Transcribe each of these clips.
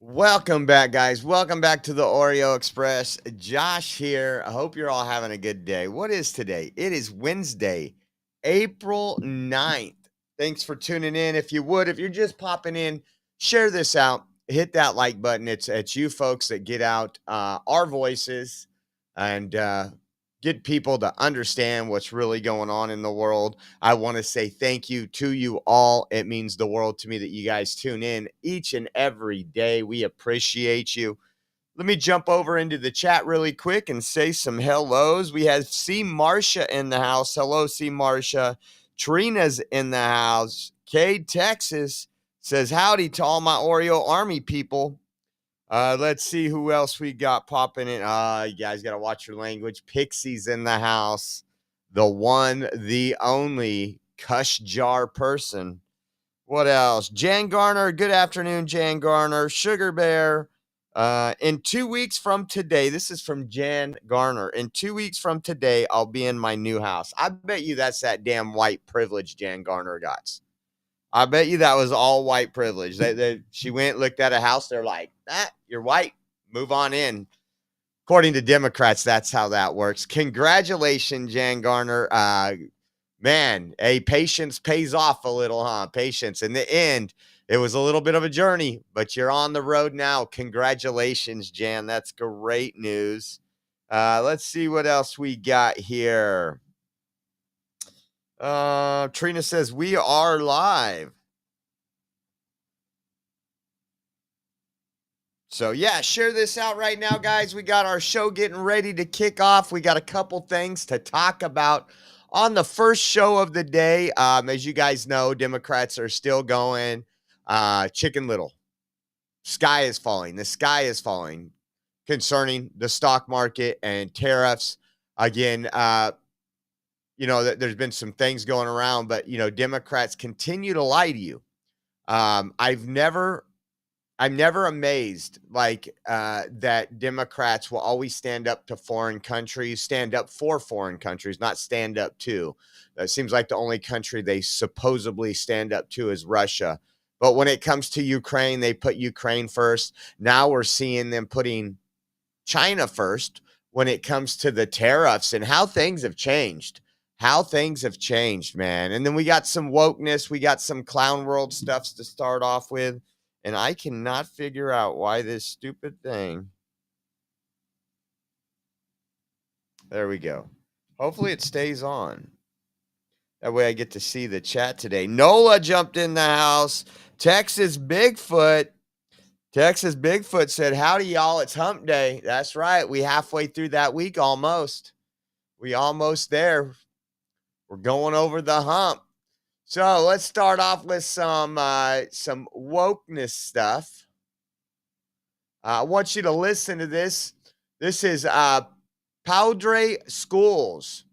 Welcome back, guys. Welcome back to the Oreo Express. Josh here. I hope you're all having a good day. What is today? It is Wednesday, April 9th. Thanks for tuning in. If you're just popping in, share this out. Hit that like button. It's you folks that get out our voices and get people to understand what's really going on in the world. I want to say thank you to you all. It means the world to me that you guys tune in each and every day. We appreciate you. Let me jump over into the chat really quick and say some hellos. We have C. Marsha in the house. Hello, C. Marsha. Trina's in the house. Cade, Texas says howdy to all my Oreo Army people. Let's see who else we got popping in. You guys got to watch your language. Pixie's in the house. The one, the only Cush Jar person. What else? Jan Garner. Good afternoon, Jan Garner. Sugar Bear. In 2 weeks from today, this is from Jan Garner. In 2 weeks from today, I'll be in my new house. I bet you that's that damn white privilege Jan Garner got. I bet you that was all white privilege. She went, looked at a house. They're like, you're white. Move on in. According to Democrats, that's how that works. Congratulations, Jan Garner. Man, patience pays off a little, huh? Patience. In the end, it was a little bit of a journey, but you're on the road now. Congratulations, Jan. That's great news. Let's see what else we got here. Trina says, we are live. So, yeah, share this out right now, guys. We got our show getting ready to kick off. We got a couple things to talk about on the first show of the day. As you guys know, Democrats are still going Chicken Little. Sky is falling. The sky is falling concerning the stock market and tariffs. Again, there's been some things going around, but, Democrats continue to lie to you. I'm never amazed that Democrats will always stand up to foreign countries, stand up for foreign countries, not stand up to. It seems like the only country they supposedly stand up to is Russia. But when it comes to Ukraine, they put Ukraine first. Now we're seeing them putting China first when it comes to the tariffs and how things have changed. Man. And then we got some wokeness. We got some clown world stuffs to start off with. And I cannot figure out why this stupid thing. There we go. Hopefully it stays on. That way I get to see the chat today. Nola jumped in the house. Texas Bigfoot said, howdy, y'all. It's hump day. That's right. We halfway through that week almost. We almost there. We're going over the hump. So let's start off with some wokeness stuff. I want you to listen to this. This is Padre Schools.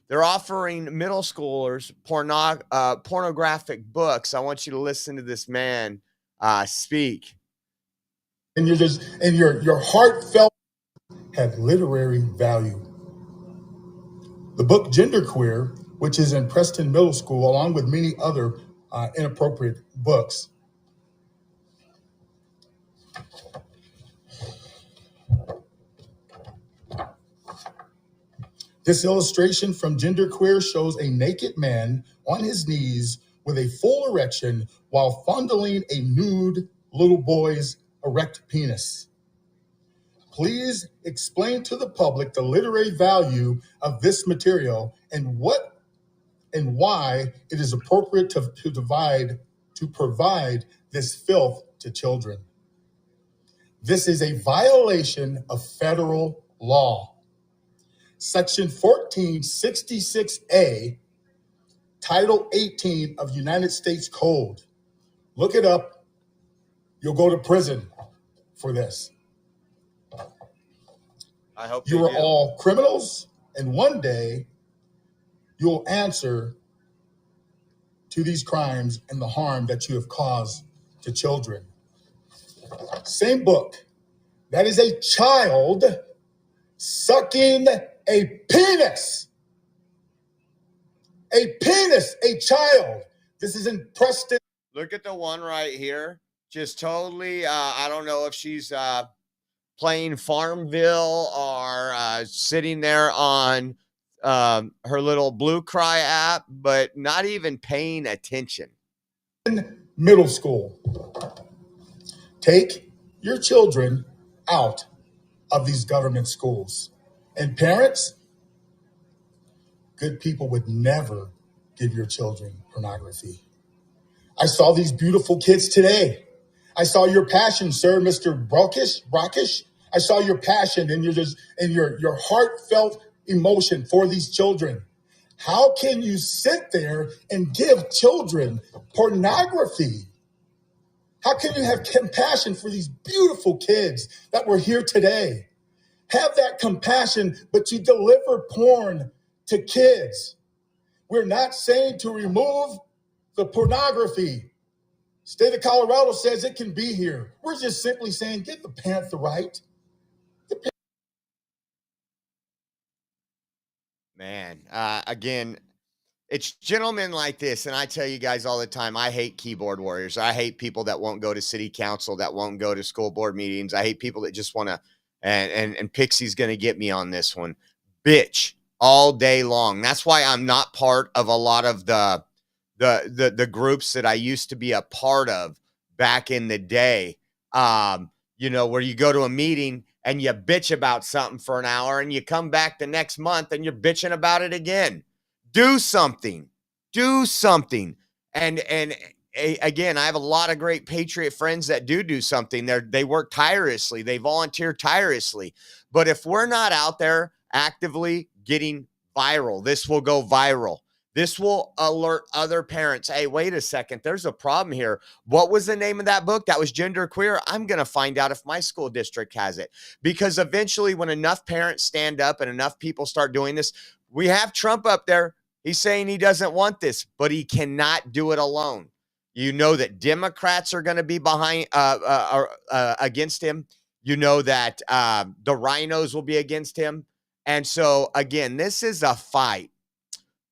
They're offering middle schoolers pornographic books. I want you to listen to this man speak. And your heartfelt have literary value. The book Genderqueer, which is in Preston Middle School, along with many other inappropriate books. This illustration from Genderqueer shows a naked man on his knees with a full erection while fondling a nude little boy's erect penis. Please explain to the public the literary value of this material and why it is appropriate to provide this filth to children. This is a violation of federal law. Section 1466A, Title 18 of United States Code. Look it up. You'll go to prison for this. I hope you are all criminals, and one day you'll answer to these crimes and the harm that you have caused to children. Same book. That is a child sucking a penis. A penis, a child. This is in Preston. Look at the one right here. Just totally. I don't know if she's playing Farmville or sitting there on her little Blue Cry app, but not even paying attention. Middle school. Take your children out of these government schools. And parents, good people would never give your children pornography. I saw these beautiful kids today. I saw your passion, sir, Mr. Brockish. I saw your passion and your heartfelt emotion for these children. How can you sit there and give children pornography? How can you have compassion for these beautiful kids that were here today? Have that compassion, but you deliver porn to kids. We're not saying to remove the pornography. State of Colorado says it can be here. We're just simply saying give the parent the right. Man, again, it's gentlemen like this, and I tell you guys all the time, I hate keyboard warriors. I hate people that won't go to city council, that won't go to school board meetings. I hate people that just want to, and Pixie's going to get me on this one, bitch all day long. That's why I'm not part of a lot of the groups that I used to be a part of back in the day. Where you go to a meeting and you bitch about something for an hour and you come back the next month and you're bitching about it again. Do something. Do something. And again, I have a lot of great patriot friends that do something. They work tirelessly. They volunteer tirelessly. But if we're not out there actively getting viral, this will go viral. This will alert other parents. Hey, wait a second. There's a problem here. What was the name of that book? That was Gender Queer. I'm going to find out if my school district has it. Because eventually, when enough parents stand up and enough people start doing this, we have Trump up there. He's saying he doesn't want this, but he cannot do it alone. You know that Democrats are going to be behind against him. You know that the rhinos will be against him. And so, again, this is a fight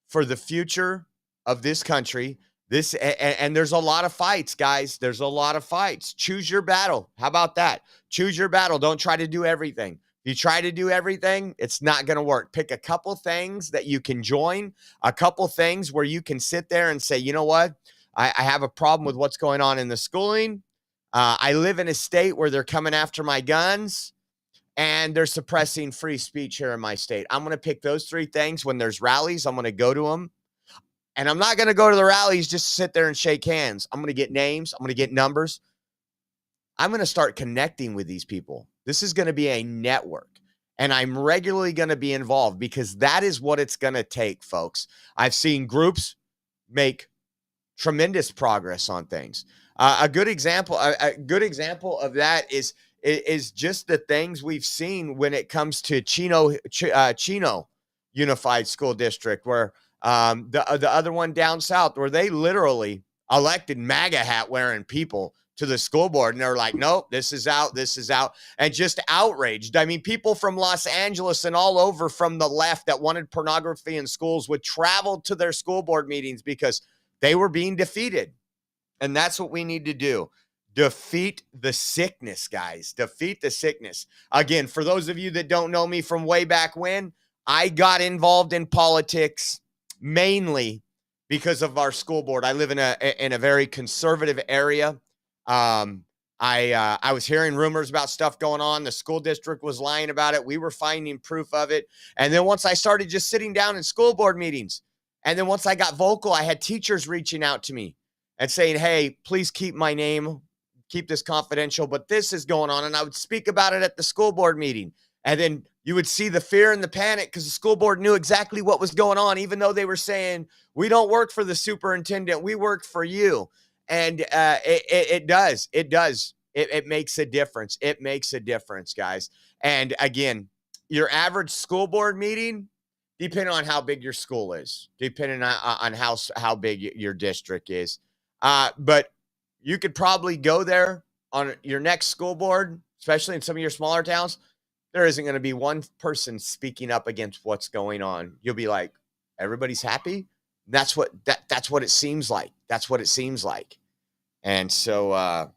for the future of this country. And there's a lot of fights, guys. There's a lot of fights. Choose your battle. How about that? Choose your battle. Don't try to do everything. If you try to do everything, it's not going to work. Pick a couple things that you can join, a couple things where you can sit there and say, you know what? I have a problem with what's going on in the schooling. I live in a state where they're coming after my guns and they're suppressing free speech here in my state. I'm going to pick those three things. When there's rallies, I'm going to go to them. And I'm not going to go to the rallies just to sit there and shake hands. I'm going to get names. I'm going to get numbers. I'm going to start connecting with these people. This is going to be a network. And I'm regularly going to be involved because that is what it's going to take, folks. I've seen groups make tremendous progress on things. A good example of that is just the things we've seen when it comes to Chino Unified School District, where the other one down south, where they literally elected MAGA hat wearing people to the school board, and they're like, nope, this is out, and just outraged. I mean, people from Los Angeles and all over from the left that wanted pornography in schools would travel to their school board meetings because they were being defeated. And that's what we need to do. Defeat the sickness, guys. Defeat the sickness. Again, for those of you that don't know me from way back when, I got involved in politics mainly because of our school board. I live in a very conservative area. I was hearing rumors about stuff going on. The school district was lying about it. We were finding proof of it. And then once I started just sitting down in school board meetings, and then once I got vocal, I had teachers reaching out to me and saying, hey, please keep my name, keep this confidential, but this is going on. And I would speak about it at the school board meeting. And then you would see the fear and the panic because the school board knew exactly what was going on, even though they were saying, we don't work for the superintendent, we work for you. And it does. It makes a difference. It makes a difference, guys. And again, your average school board meeting, depending on how big your school is, depending on how big your district is. But you could probably go there on your next school board, especially in some of your smaller towns. There isn't going to be one person speaking up against what's going on. You'll be like, everybody's happy. That's what it seems like. That's what it seems like. And so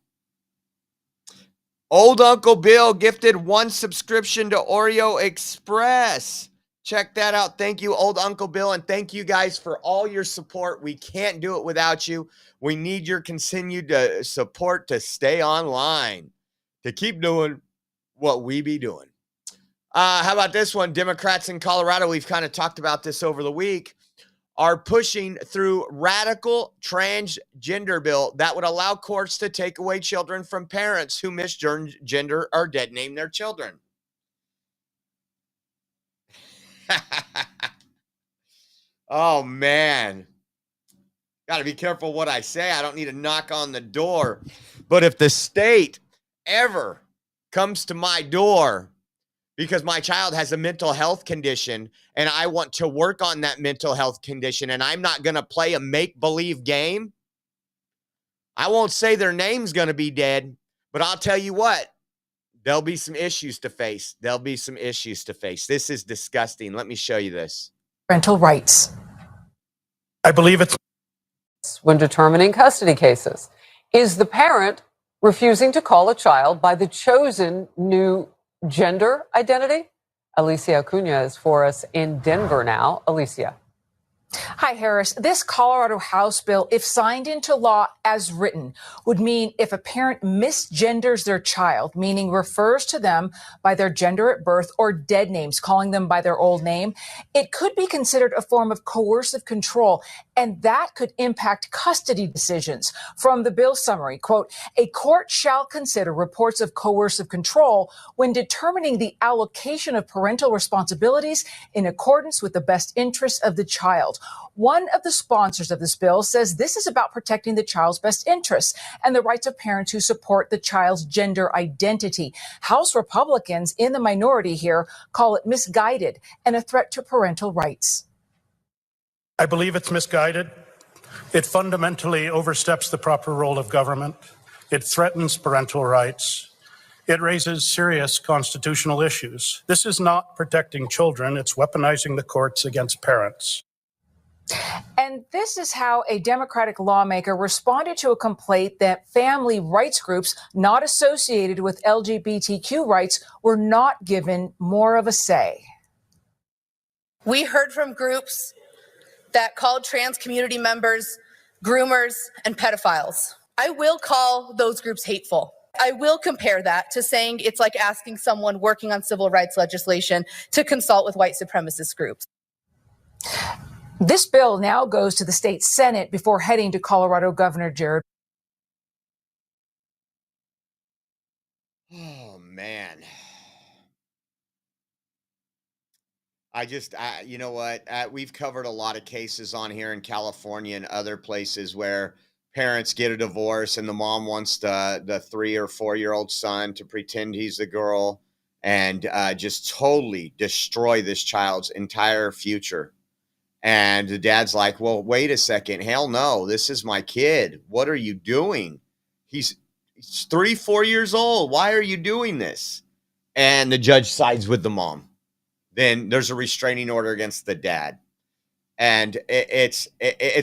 Old Uncle Bill gifted 1 subscription to Oreo Express. Check that out. Thank you, Old Uncle Bill, and thank you guys for all your support. We can't do it without you. We need your continued support to stay online, to keep doing what we be doing. How about this one? Democrats in Colorado, we've kind of talked about this over the week, are pushing through radical transgender bill that would allow courts to take away children from parents who misgender or dead name their children. Oh, man. Got to be careful what I say. I don't need to knock on the door. But if the state ever comes to my door because my child has a mental health condition and I want to work on that mental health condition and I'm not going to play a make-believe game, I won't say their name's going to be dead, but I'll tell you what, there'll be some issues to face. There'll be some issues to face. This is disgusting. Let me show you this. Parental rights. I believe it's When determining custody cases, is the parent refusing to call a child by the chosen new gender identity? Alicia Acuna is for us in Denver now. Alicia. Hi, Harris. This Colorado House bill, if signed into law as written, would mean if a parent misgenders their child, meaning refers to them by their gender at birth or dead names, calling them by their old name, it could be considered a form of coercive control, and that could impact custody decisions. From the bill summary, quote, a court shall consider reports of coercive control when determining the allocation of parental responsibilities in accordance with the best interests of the child. One of the sponsors of this bill says this is about protecting the child's best interests and the rights of parents who support the child's gender identity. House Republicans in the minority here call it misguided and a threat to parental rights. I believe it's misguided. It fundamentally oversteps the proper role of government. It threatens parental rights. It raises serious constitutional issues. This is not protecting children. It's weaponizing the courts against parents. And this is how a Democratic lawmaker responded to a complaint that family rights groups not associated with LGBTQ rights were not given more of a say. We heard from groups that called trans community members groomers and pedophiles. I will call those groups hateful. I will compare that to saying it's like asking someone working on civil rights legislation to consult with white supremacist groups. This bill now goes to the state Senate before heading to Colorado Governor Jared. Oh, man. You know what? We've covered a lot of cases on here in California and other places where parents get a divorce and the mom wants the 3 or 4-year-old son to pretend he's the girl and just totally destroy this child's entire future. And the dad's like, well, wait a second. Hell no, this is my kid. What are you doing? He's 3, 4 years old. Why are you doing this? And the judge sides with the mom. Then there's a restraining order against the dad. And it's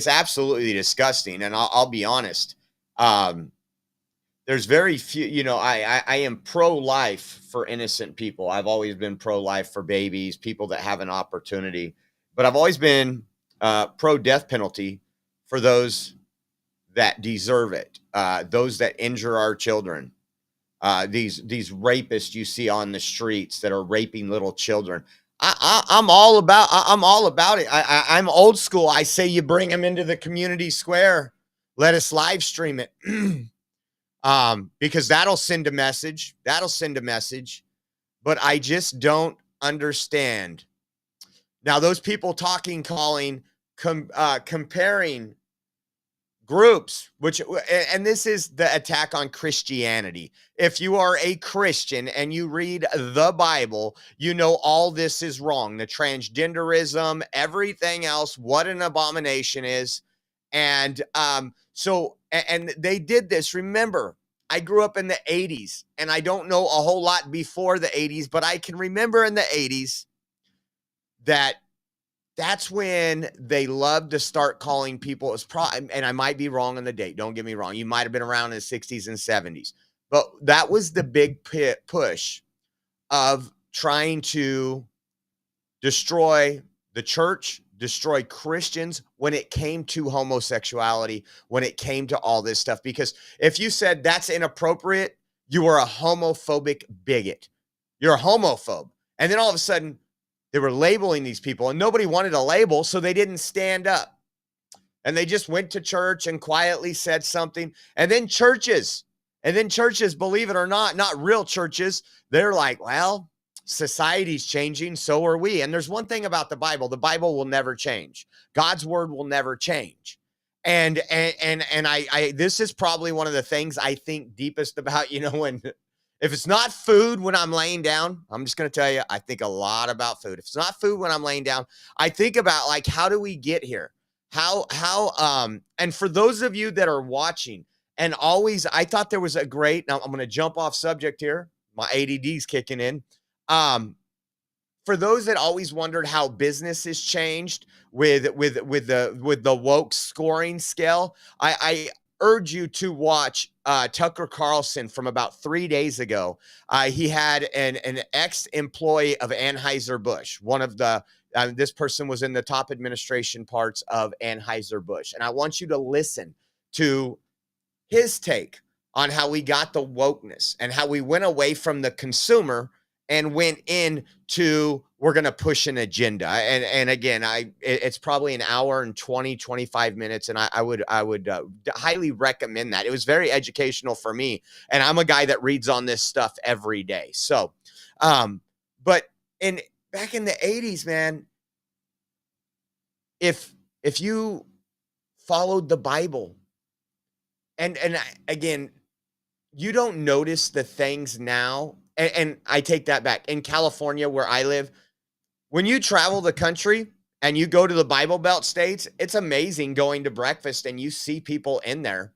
absolutely disgusting. And I'll be honest. There's very few, you know, I am pro-life for innocent people. I've always been pro-life for babies, people that have an opportunity. But I've always been pro-death penalty for those that deserve it, those that injure our children, these rapists you see on the streets that are raping little children. I'm all about it. I'm old school. I say you bring them into the community square. Let us live stream it because that'll send a message. But I just don't understand. Now, those people comparing groups, and this is the attack on Christianity. If you are a Christian and you read the Bible, you know all this is wrong. The transgenderism, everything else, what an abomination is. And and they did this. Remember, I grew up in the 80s, and I don't know a whole lot before the 80s, but I can remember in the 80s that's when they loved to start calling people and I might be wrong on the date. Don't get me wrong. You might have been around in the 60s and 70s, But that was the big push of trying to destroy the church, destroy Christians when it came to homosexuality, when it came to all this stuff. Because if you said that's inappropriate, you were a homophobic bigot. You're a homophobe. And then all of a sudden, they were labeling these people, and nobody wanted a label, so they didn't stand up. And they just went to church and quietly said something. And then churches, believe it or not real churches, they're like, well, society's changing, so are we. And there's one thing about the Bible will never change. God's word will never change. And I this is probably one of the things I think deepest about, when if it's not food when I'm laying down, I'm just going to tell you, I think a lot about food. If it's not food when I'm laying down, I think about, like, how do we get here? And for those of you that are watching, and always, I thought there was now I'm going to jump off subject here. My ADD's kicking in. For those that always wondered how business has changed with the woke scoring scale, I urge you to watch Tucker Carlson from about 3 days ago. He had an ex-employee of Anheuser-Busch, one of the this person was in the top administration parts of Anheuser-Busch. And I want you to listen to his take on how we got the wokeness and how we went away from the consumer and went into, we're going to push an agenda. And again, it's probably an hour and 25 minutes. And I would highly recommend that. It was very educational for me. And I'm a guy that reads on this stuff every day. So, but back in the 80s, man, if you followed the Bible, and again, you don't notice the things now, and I take that back. In California, where I live, when you travel the country and you go to the Bible Belt states, it's amazing going to breakfast and you see people in there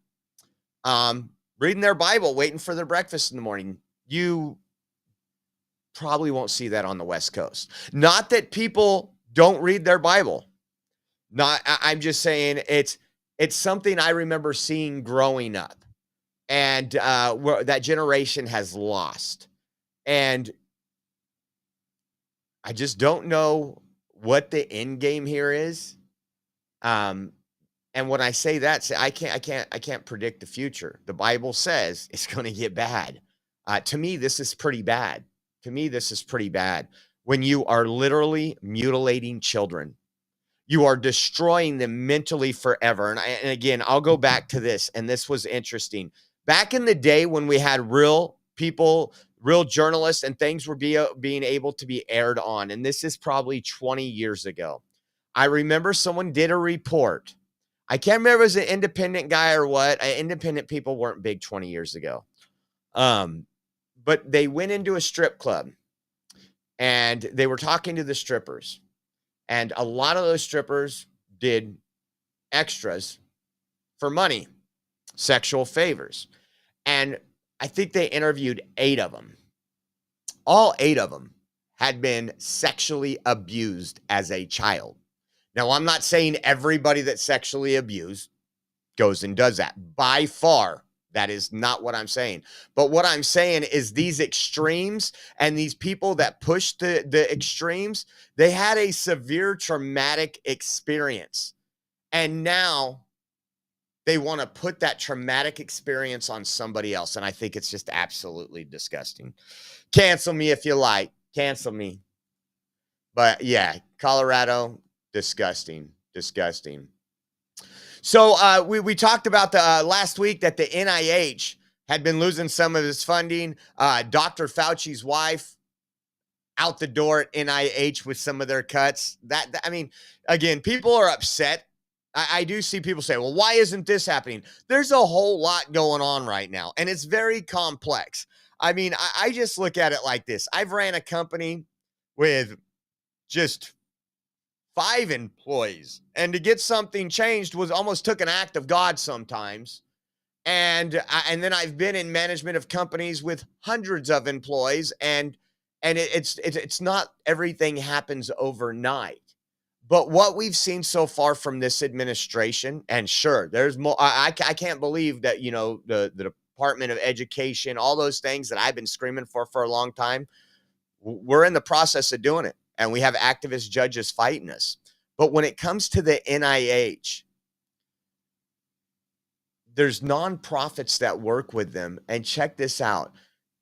reading their Bible, waiting for their breakfast in the morning. You probably won't see that on the West Coast. Not that people don't read their Bible. I'm just saying it's something I remember seeing growing up, and that generation has lost. And I just don't know what the end game here is. And when I say that, I can't predict the future. The Bible says it's going to get bad. To me, this is pretty bad. When you are literally mutilating children. You are destroying them mentally forever. And again, I'll go back to this, and this was interesting. Back in the day when we had real people, real journalists, and things were being able to be aired on, and this is probably 20 years ago. I remember someone did a report. I can't remember if it was an independent guy or what. Independent people weren't big 20 years ago. But they went into a strip club, and they were talking to the strippers. And a lot of those strippers did extras for money, sexual favors. And I think they interviewed 8 of them. All 8 of them had been sexually abused as a child. Now, I'm not saying everybody that's sexually abused goes and does that. By far, that is not what I'm saying. But what I'm saying is these extremes and these people that push the extremes, they had a severe traumatic experience. And now they want to put that traumatic experience on somebody else. And I think it's just absolutely disgusting. Cancel me if you like. Cancel me. But yeah, Colorado, disgusting. So we talked about the last week that the NIH had been losing some of its funding. Dr. Fauci's wife out the door at NIH with some of their cuts. I mean, again, people are upset. I do see people say, well, why isn't this happening? There's a whole lot going on right now, and it's very complex. I mean, I just look at it like this. I've ran a company with just 5 employees, and to get something changed was almost took an act of God sometimes. And then I've been in management of companies with hundreds of employees, and it's not everything happens overnight. But what we've seen so far from this administration, and sure, there's more. I can't believe that the Department of Education, all those things that I've been screaming for a long time. We're in the process of doing it, and we have activist judges fighting us. But when it comes to the NIH, there's nonprofits that work with them. And check this out.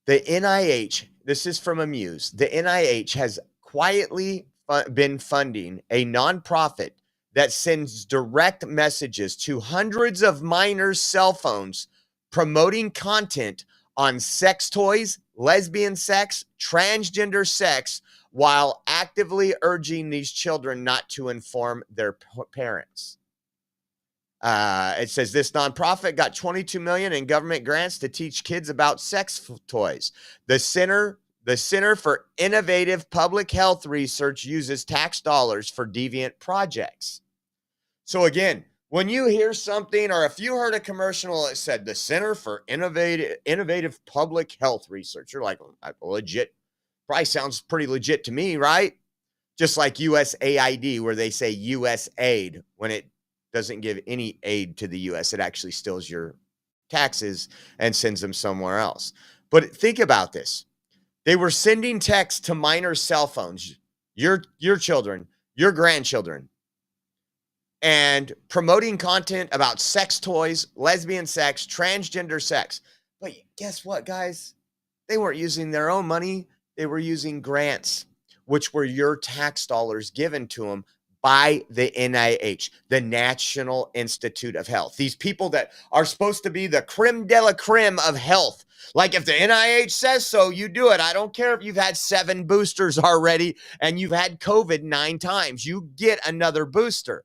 The NIH, this is from Amuse, the NIH has quietly been funding a nonprofit that sends direct messages to hundreds of minors' cell phones promoting content on sex toys, lesbian sex, transgender sex, while actively urging these children not to inform their parents. It says this nonprofit got $22 million in government grants to teach kids about sex toys. The Center for Innovative Public Health Research uses tax dollars for deviant projects. So again, when you hear something, or if you heard a commercial that said the Center for Innovative Public Health Research, you're like, legit, probably sounds pretty legit to me, right? Just like USAID, where they say US aid when it doesn't give any aid to the U.S. It actually steals your taxes and sends them somewhere else. But think about this. They were sending texts to minors' cell phones, your children, your grandchildren, and promoting content about sex toys, lesbian sex, transgender sex. But guess what, guys? They weren't using their own money. They were using grants, which were your tax dollars given to them by the NIH, the National Institute of Health. These people that are supposed to be the creme de la creme of health. Like if the NIH says so, you do it. I don't care if you've had 7 boosters already and you've had COVID 9 times. You get another booster.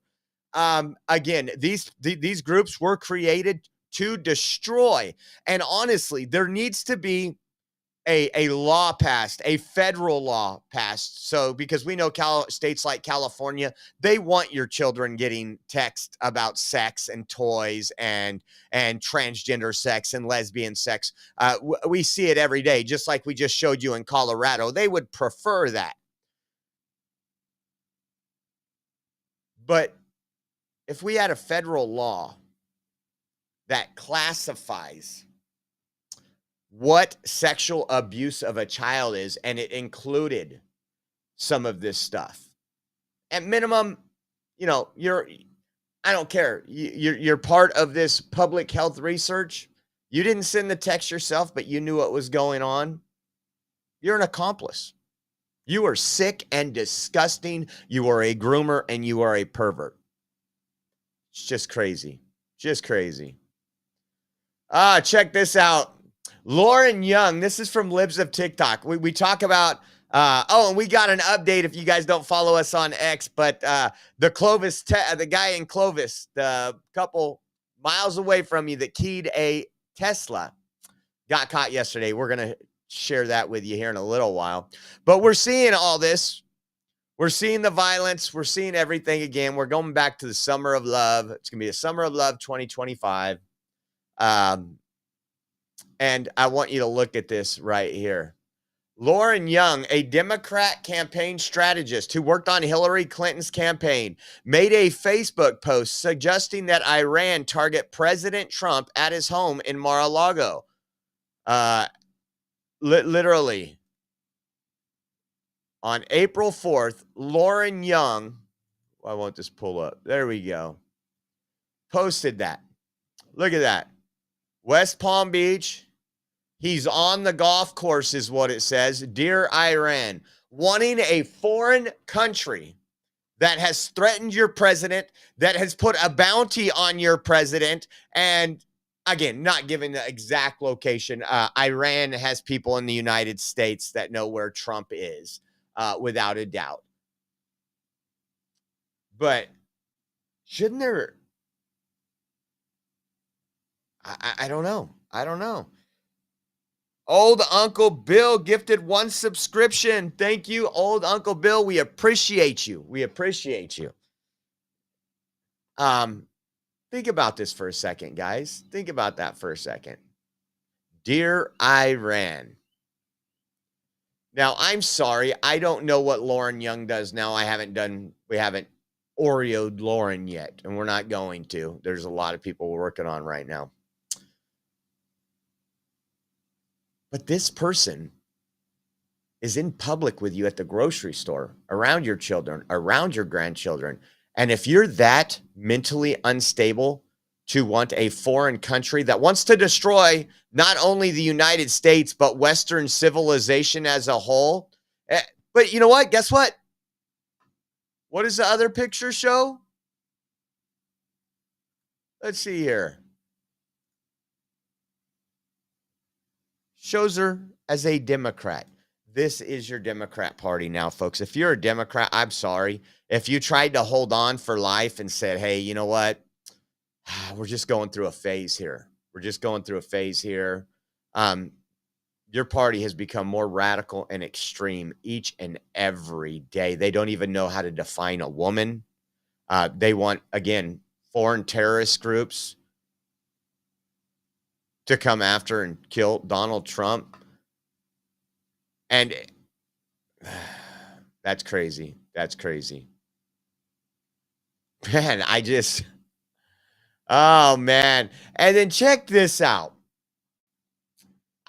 Again, these groups were created to destroy. And honestly, there needs to be a law passed, a federal law passed. So because we know states like California, they want your children getting text about sex and toys and transgender sex and lesbian sex. We see it every day, just like we just showed you in Colorado. They would prefer that. But if we had a federal law that classifies what sexual abuse of a child is, and it included some of this stuff, at minimum, I don't care. You're part of this public health research. You didn't send the text yourself, but you knew what was going on. You're an accomplice. You are sick and disgusting. You are a groomer and you are a pervert. It's just crazy. Just crazy. Check this out. Lauren Young, this is from Libs of TikTok. We talk about, and we got an update if you guys don't follow us on X, but the Clovis, the guy in Clovis, the couple miles away from you that keyed a Tesla, got caught yesterday. We're going to share that with you here in a little while. But we're seeing all this. We're seeing the violence. We're seeing everything again. We're going back to the summer of love. It's going to be a summer of love 2025. And I want you to look at this right here. Lauren Young, a Democrat campaign strategist who worked on Hillary Clinton's campaign, made a Facebook post suggesting that Iran target President Trump at his home in Mar-a-Lago. Literally. On April 4th, Lauren Young, why won't this pull up? There we go. Posted that. Look at that. West Palm Beach. He's on the golf course is what it says. Dear Iran, wanting a foreign country that has threatened your president, that has put a bounty on your president, and again, not giving the exact location. Iran has people in the United States that know where Trump is, without a doubt. But shouldn't there... I don't know. I don't know. Old Uncle Bill gifted 1 subscription. Thank you, Old Uncle Bill. We appreciate you. We appreciate you. Think about this for a second, guys. Think about that for a second. Dear Iran. Now, I'm sorry. I don't know what Lauren Young does now. We haven't Oreo'd Lauren yet, and we're not going to. There's a lot of people we're working on right now. But this person is in public with you at the grocery store, around your children, around your grandchildren. And if you're that mentally unstable to want a foreign country that wants to destroy not only the United States, but Western civilization as a whole. But you know what? Guess what? What does the other picture show? Let's see here. Shows her as a Democrat. This is your Democrat Party now, folks. If you're a Democrat, I'm sorry. If you tried to hold on for life and said, hey, you know what? We're just going through a phase here. We're just going through a phase here. Your party has become more radical and extreme each and every day. They don't even know how to define a woman. They want, again, foreign terrorist groups to come after and kill Donald Trump. And that's crazy. That's crazy. Man, oh, man. And then check this out.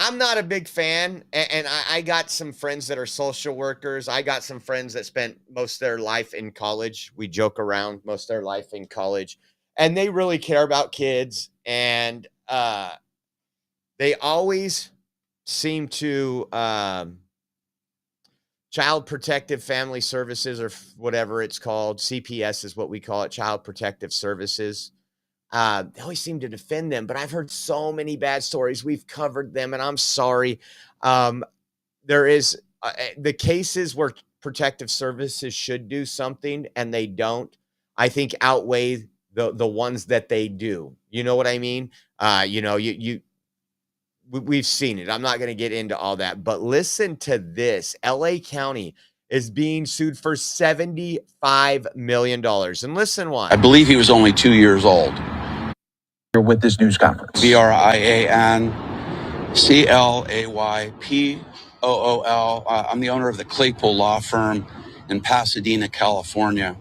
I'm not a big fan, and I got some friends that are social workers. I got some friends that spent most of their life in college. We joke around most of their life in college, and they really care about kids, and they always seem to Child Protective Family Services, or whatever it's called. CPS is what we call it, Child Protective Services. They always seem to defend them, but I've heard so many bad stories. We've covered them, and I'm sorry. There is the cases where protective services should do something and they don't, I think outweigh the ones that they do. You know what I mean? We've seen it. I'm not going to get into all that, but listen to this. LA County is being sued for $75 million. And listen why. I believe he was only 2 years old. You're with this news conference. BrianClaypool. I'm the owner of the Claypool Law Firm in Pasadena, California.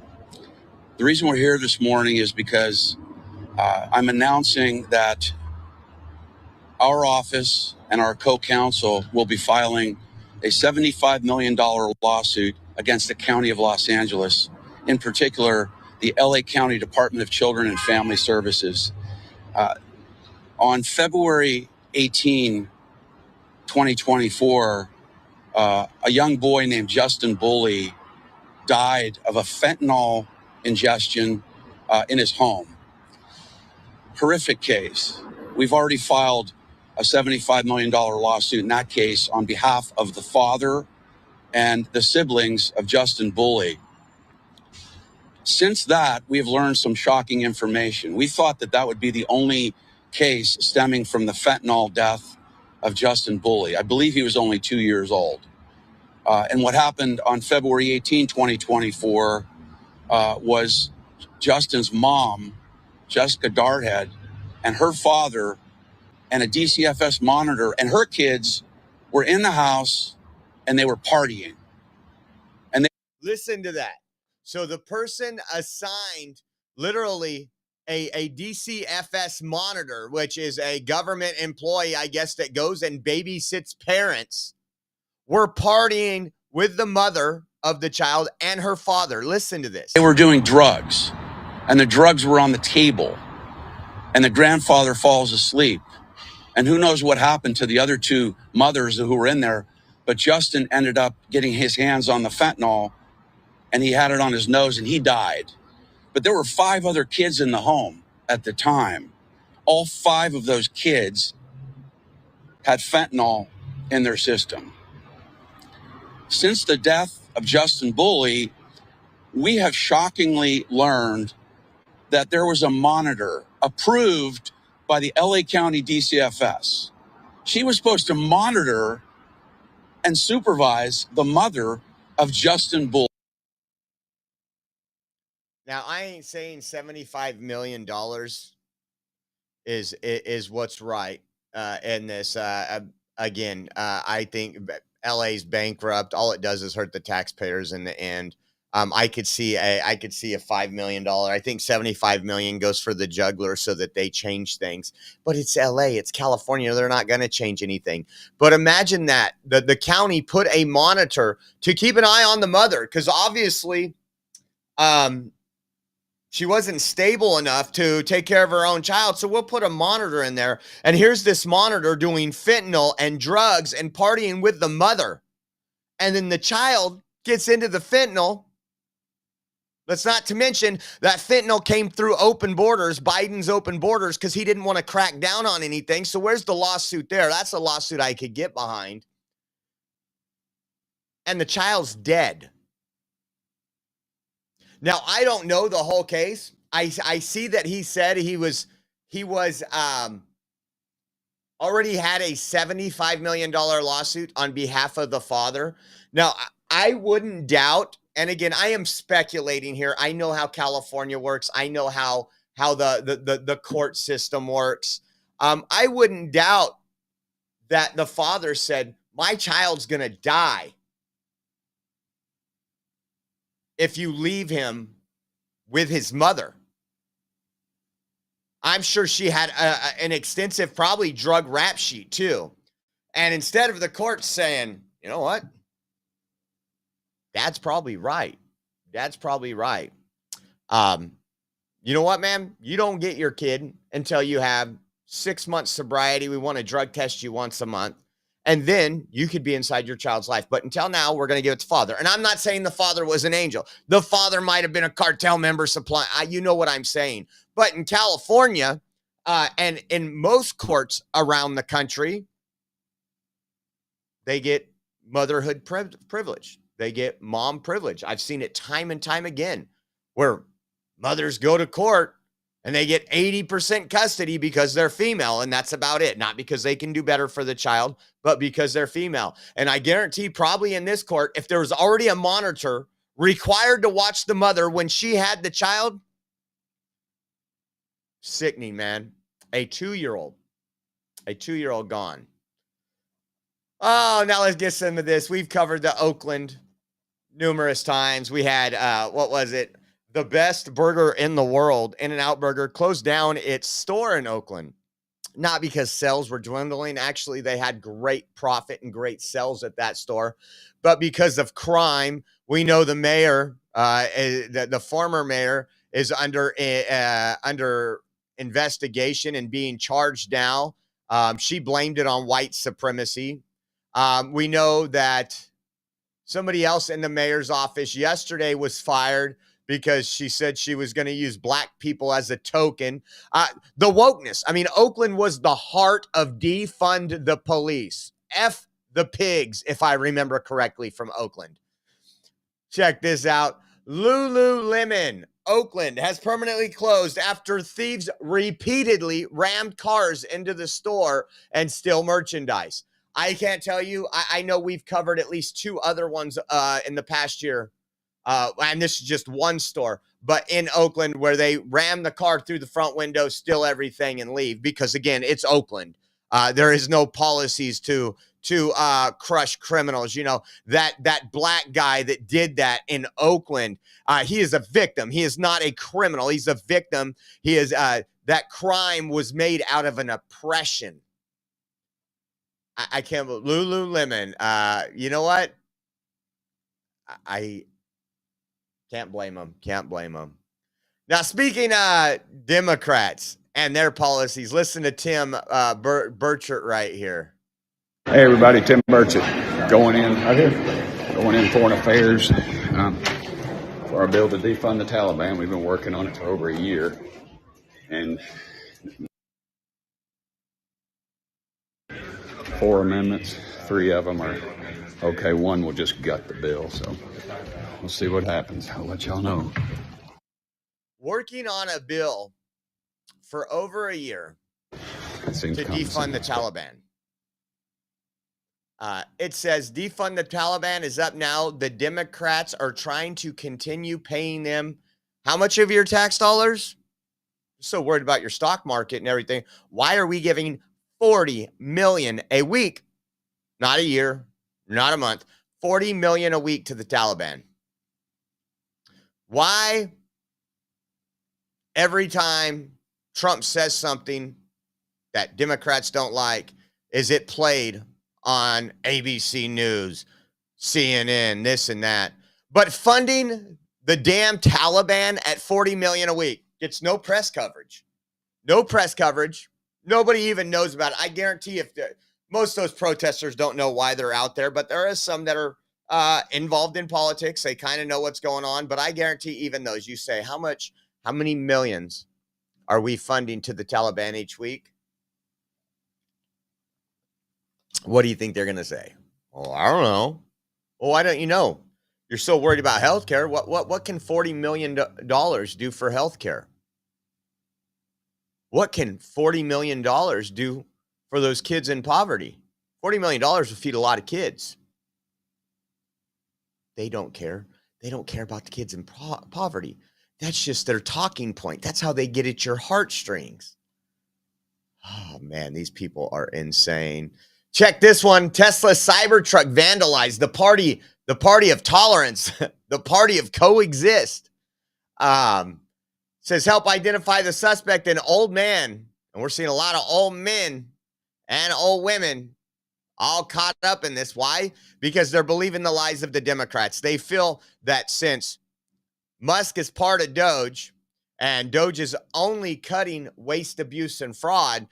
The reason we're here this morning is because I'm announcing that our office and our co-counsel will be filing a $75 million lawsuit against the County of Los Angeles, in particular, the LA County Department of Children and Family Services. On February 18, 2024, a young boy named Justin Bully died of a fentanyl ingestion in his home. Horrific case. We've already filed a $75 million lawsuit in that case on behalf of the father and the siblings of Justin Bully. Since that, we have learned some shocking information. We thought that would be the only case stemming from the fentanyl death of Justin Bully. I believe he was only 2 years old. And what happened on February 18, 2024, was Justin's mom, Jessica Darthead, and her father and a DCFS monitor and her kids were in the house and they were partying. And listen to that. So the person assigned literally a DCFS monitor, which is a government employee, I guess, that goes and babysits parents, were partying with the mother of the child and her father. Listen to this. They were doing drugs, and the drugs were on the table, and the grandfather falls asleep. And who knows what happened to the other two mothers who were in there, but Justin ended up getting his hands on the fentanyl, and he had it on his nose, and he died. But there were 5 other kids in the home at the time. All 5 of those kids had fentanyl in their system. Since the death of Justin Bully, we have shockingly learned that there was a monitor approved by the LA County DCFS. She was supposed to monitor and supervise the mother of Justin Bully. Now, I ain't saying $75 million is what's right in this. Again, I think LA's bankrupt. All it does is hurt the taxpayers in the end. I could see a $5 million. I think 75 million goes for the juggler so that they change things. But it's LA, it's California. They're not going to change anything. But imagine that the county put a monitor to keep an eye on the mother, because obviously she wasn't stable enough to take care of her own child. So we'll put a monitor in there. And here's this monitor doing fentanyl and drugs and partying with the mother. And then the child gets into the fentanyl. Let's not to mention that fentanyl came through open borders, Biden's open borders, because he didn't want to crack down on anything. So where's the lawsuit there? That's a lawsuit I could get behind. And the child's dead. Now, I don't know the whole case. I see that he said he was already had a $75 million lawsuit on behalf of the father. Now, I wouldn't doubt, and again, I am speculating here. I know how California works. I know how the court system works. I wouldn't doubt that the father said, my child's going to die if you leave him with his mother. I'm sure she had an extensive, probably drug rap sheet too. And instead of the court saying, you know what? Dad's probably right. Dad's probably right. You know what, man? You don't get your kid until you have 6 months sobriety. We want to drug test you once a month. And then you could be inside your child's life. But until now, we're going to give it to father. And I'm not saying the father was an angel. The father might have been a cartel member supply. You know what I'm saying. But in California and in most courts around the country, they get motherhood privilege. They get mom privilege. I've seen it time and time again where mothers go to court and they get 80% custody because they're female, and that's about it. Not because they can do better for the child, but because they're female. And I guarantee probably in this court, if there was already a monitor required to watch the mother when she had the child, sickening, man. A two-year-old gone. Oh, now let's get some of this. We've covered the Oakland numerous times. We had, what was it? The best burger in the world, In-N-Out Burger, closed down its store in Oakland. Not because sales were dwindling. Actually, they had great profit and great sales at that store. But because of crime, we know the mayor, the former mayor, is under investigation and being charged now. She blamed it on white supremacy. We know that somebody else in the mayor's office yesterday was fired because she said she was going to use black people as a token. The wokeness. I mean, Oakland was the heart of defund the police. F the pigs, if I remember correctly from Oakland. Check this out. Lululemon, Oakland, has permanently closed after thieves repeatedly rammed cars into the store and stole merchandise. I can't tell you. I know we've covered at least two other ones in the past year. And this is just one store, but in Oakland where they ram the car through the front window, steal everything and leave because, again, it's Oakland. There is no policies to crush criminals. You know, that black guy that did that in Oakland, he is a victim. He is not a criminal. He's a victim. He is that crime was made out of an oppression. I can't believe Lululemon. You know what? I can't blame them. Can't blame them. Now, speaking Democrats and their policies, listen to Tim Burchett right here. Hey, everybody. Tim Burchett going in Foreign Affairs for our bill to defund the Taliban. We've been working on it for over a year. And 4 amendments, 3 of them are okay. 1 will just gut the bill. So we'll see what happens. I'll let y'all know. Working on a bill for over a year to defund the Taliban. It says defund the Taliban is up now. The Democrats are trying to continue paying them how much of your tax dollars? So worried about your stock market and everything. Why are we giving $40 million a week? Not a year, not a month. $40 million a week to the Taliban. Why every time Trump says something that Democrats don't like, is it played on ABC News, CNN, this and that? But funding the damn Taliban at $40 million a week gets no press coverage. No press coverage. Nobody even knows about it. I guarantee most of those protesters don't know why they're out there, but there is some that are involved in politics. They kind of know what's going on, but I guarantee even those, you say, how many millions are we funding to the Taliban each week? What do you think they're going to say? Oh, I don't know. Well, why don't you know? You're so worried about healthcare. What can $40 million do for healthcare? What can $40 million do for those kids in poverty? $40 million will feed a lot of kids. They don't care. They don't care about the kids in poverty. That's just their talking point. That's how they get at your heartstrings. Oh, man, these people are insane. Check this one. Tesla Cybertruck vandalized the party of tolerance, the party of coexist. Says help identify the suspect, an old man. And we're seeing a lot of old men and old women all caught up in this. Why? Because they're believing the lies of the Democrats. They feel that since Musk is part of Doge and Doge is only cutting waste, abuse, and fraud,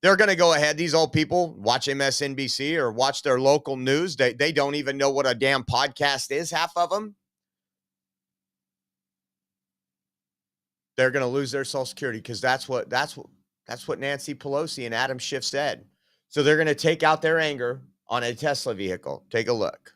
they're going to go ahead. These old people watch MSNBC or watch their local news. They don't even know what a damn podcast is, half of them. They're going to lose their Social Security because that's what Nancy Pelosi and Adam Schiff said. So they're going to take out their anger on a Tesla vehicle. Take a look.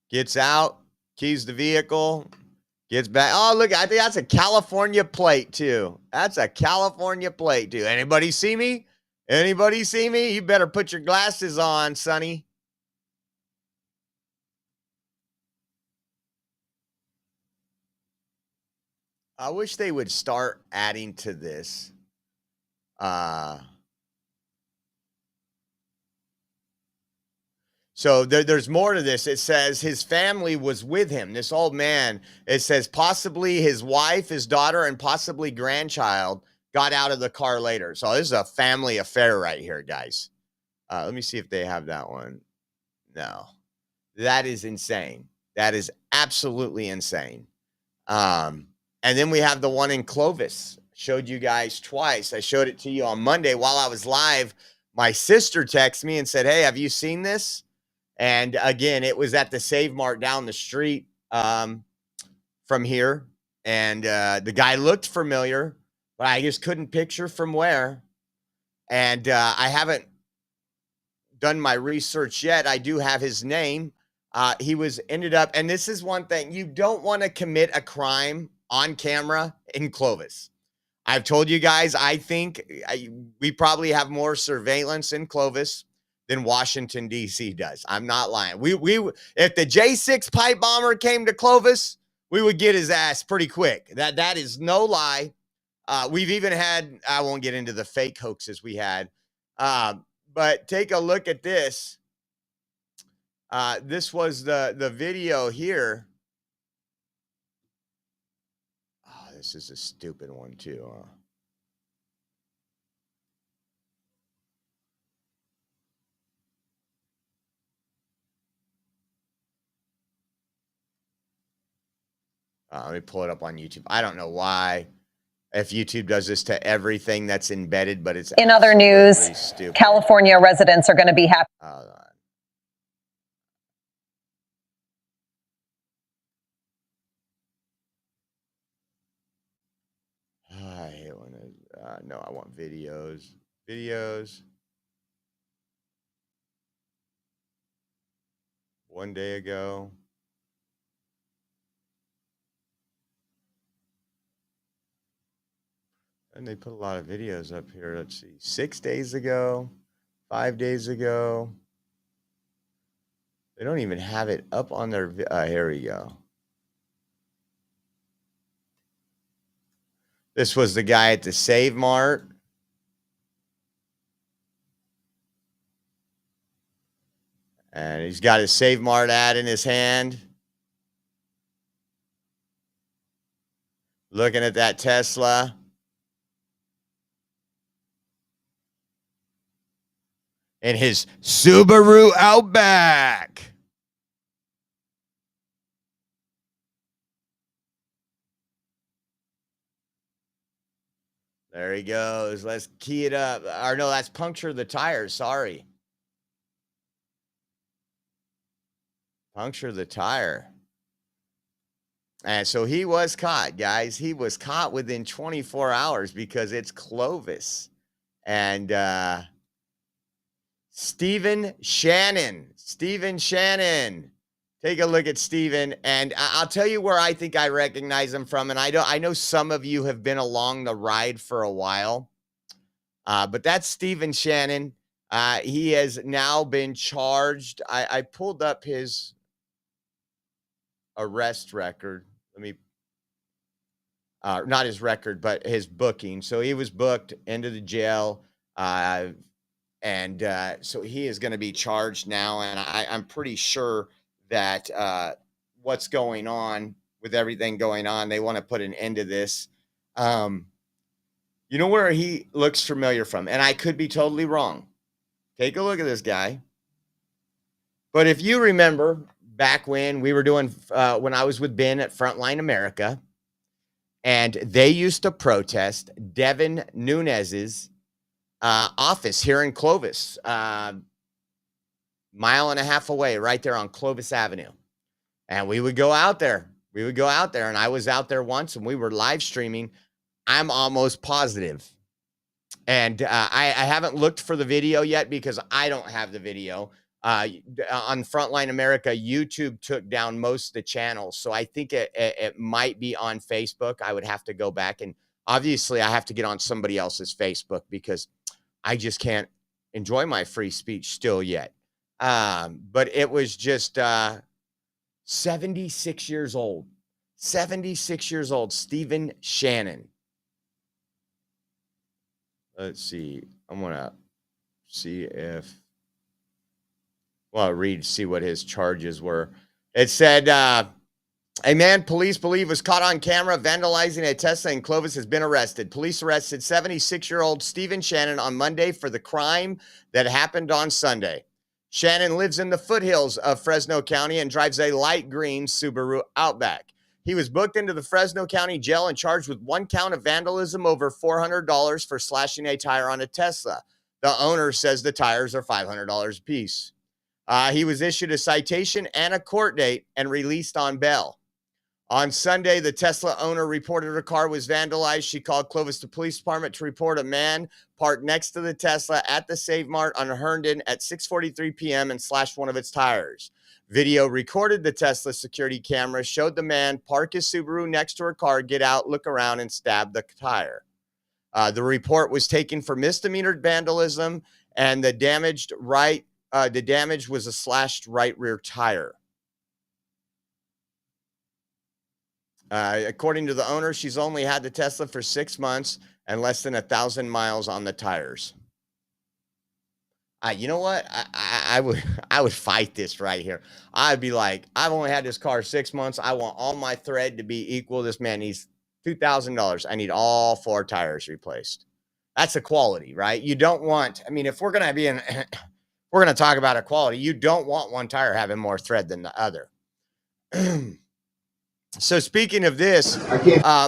Gets out, keys the vehicle, gets back. Oh, look, I think that's a California plate, too. That's a California plate, too. Anybody see me? Anybody see me? You better put your glasses on, Sonny. I wish they would start adding to this. So there's more to this. It says his family was with him, this old man. It says possibly his wife, his daughter, and possibly grandchild got out of the car later. So this is a family affair right here, guys. Let me see if they have that one. No. That is insane. That is absolutely insane. And then we have the one in Clovis. Showed you guys twice. I showed it to you on Monday while I was live. My sister texted me and said, hey, have you seen this? And again, it was at the Save Mart down the street from here. And the guy looked familiar, but I just couldn't picture from where. And I haven't done my research yet. I do have his name. He ended up, and this is one thing, you don't want to commit a crime on camera in Clovis. I've told you guys, I think we probably have more surveillance in Clovis than Washington, D.C. does. I'm not lying. We if the J6 pipe bomber came to Clovis, we would get his ass pretty quick. That is no lie. We've even had, I won't get into the fake hoaxes we had, but take a look at this. This was the video here. Oh, this is a stupid one too. Let me pull it up on YouTube. I don't know why. If YouTube does this to everything that's embedded, but it's in other news. Stupid. California residents are going to be happy. Hold on. I hate when no, I want videos. Videos. One day ago. And they put a lot of videos up here. Let's see. 6 days ago. 5 days ago. They don't even have it up on their. Here we go. This was the guy at the Save Mart. And he's got his Save Mart ad in his hand. Looking at that Tesla. And his Subaru Outback. There he goes. Let's key it up. Or no, that's puncture the tires. Sorry. Puncture the tire. And so he was caught, guys. He was caught within 24 hours because it's Clovis. And Stephen Shannon. Stephen Shannon. Take a look at Stephen. And I'll tell you where I think I recognize him from. And I know some of you have been along the ride for a while. But that's Stephen Shannon. He has now been charged. I pulled up his arrest record. Let me, not his record, but his booking. So he was booked into the jail. And so he is going to be charged now. And I'm pretty sure that what's going on with everything going on, they want to put an end to this. You know where he looks familiar from? And I could be totally wrong. Take a look at this guy. But if you remember back when we were doing, when I was with Ben at Frontline America, and they used to protest Devin Nunes's office here in Clovis, mile and a half away, right there on Clovis Avenue. And we would go out there. And I was out there once, and we were live streaming. I'm almost positive. And I haven't looked for the video yet because I don't have the video. On Frontline America, YouTube took down most of the channels. So I think it might be on Facebook. I would have to go back. And obviously, I have to get on somebody else's Facebook because I just can't enjoy my free speech still yet. But it was just 76 years old. 76 years old, Stephen Shannon. Let's see. I'm going to see if, well, see what his charges were. It said, a man police believe was caught on camera vandalizing a Tesla in Clovis has been arrested. Police arrested 76-year-old Stephen Shannon on Monday for the crime that happened on Sunday. Shannon lives in the foothills of Fresno County and drives a light green Subaru Outback. He was booked into the Fresno County jail and charged with 1 count of vandalism over $400 for slashing a tire on a Tesla. The owner says the tires are $500 a piece. He was issued a citation and a court date and released on bail. On Sunday, the Tesla owner reported her car was vandalized. She called Clovis Police Department to report a man parked next to the Tesla at the Save Mart on Herndon at 6:43 p.m. and slashed one of its tires. Video recorded the Tesla security camera, showed the man park his Subaru next to her car, get out, look around, and stab the tire. The report was taken for misdemeanor vandalism, and the damage was a slashed right rear tire. According to the owner, she's only had the Tesla for 6 months and less than 1,000 miles on the tires. You know what? I would fight this right here. I'd be like, I've only had this car 6 months. I want all my thread to be equal. This man needs $2,000. I need all 4 tires replaced. That's equality, right? You don't want, I mean, if we're going to be in, we're going to talk about equality, you don't want one tire having more thread than the other. So speaking of this,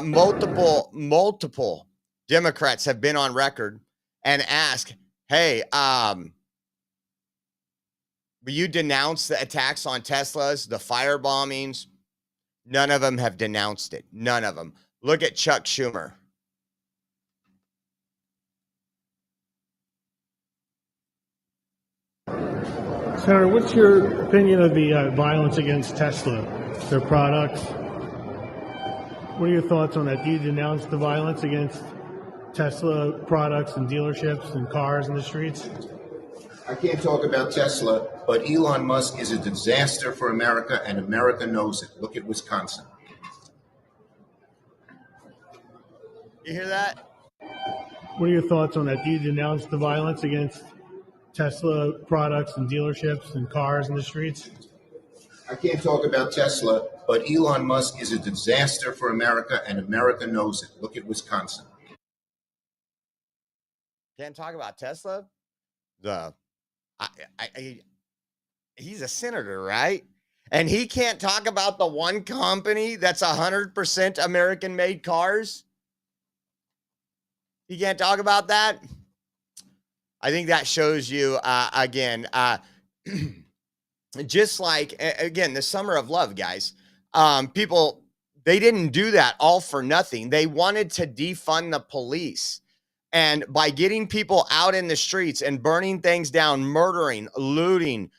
multiple Democrats have been on record and asked, hey, will you denounce the attacks on Teslas, the fire bombings? None of them have denounced it. None of them. Look at Chuck Schumer. Senator, what's your opinion of the violence against Tesla, their products? What are your thoughts on that? Do you denounce the violence against Tesla products and dealerships and cars in the streets? I can't talk about Tesla, but Elon Musk is a disaster for America, and America knows it. Look at Wisconsin. You hear that? What are your thoughts on that? Do you denounce the violence against Tesla products and dealerships and cars in the streets? I can't talk about Tesla, but Elon Musk is a disaster for America, and America knows it. Look at Wisconsin. Can't talk about Tesla. He's a senator, right? And he can't talk about the one company that's 100% American-made cars. He can't talk about that. I think that shows you again. Just like again, the summer of love, guys. People, they didn't do that all for nothing. They wanted to defund the police. And by getting people out in the streets and burning things down, murdering, looting,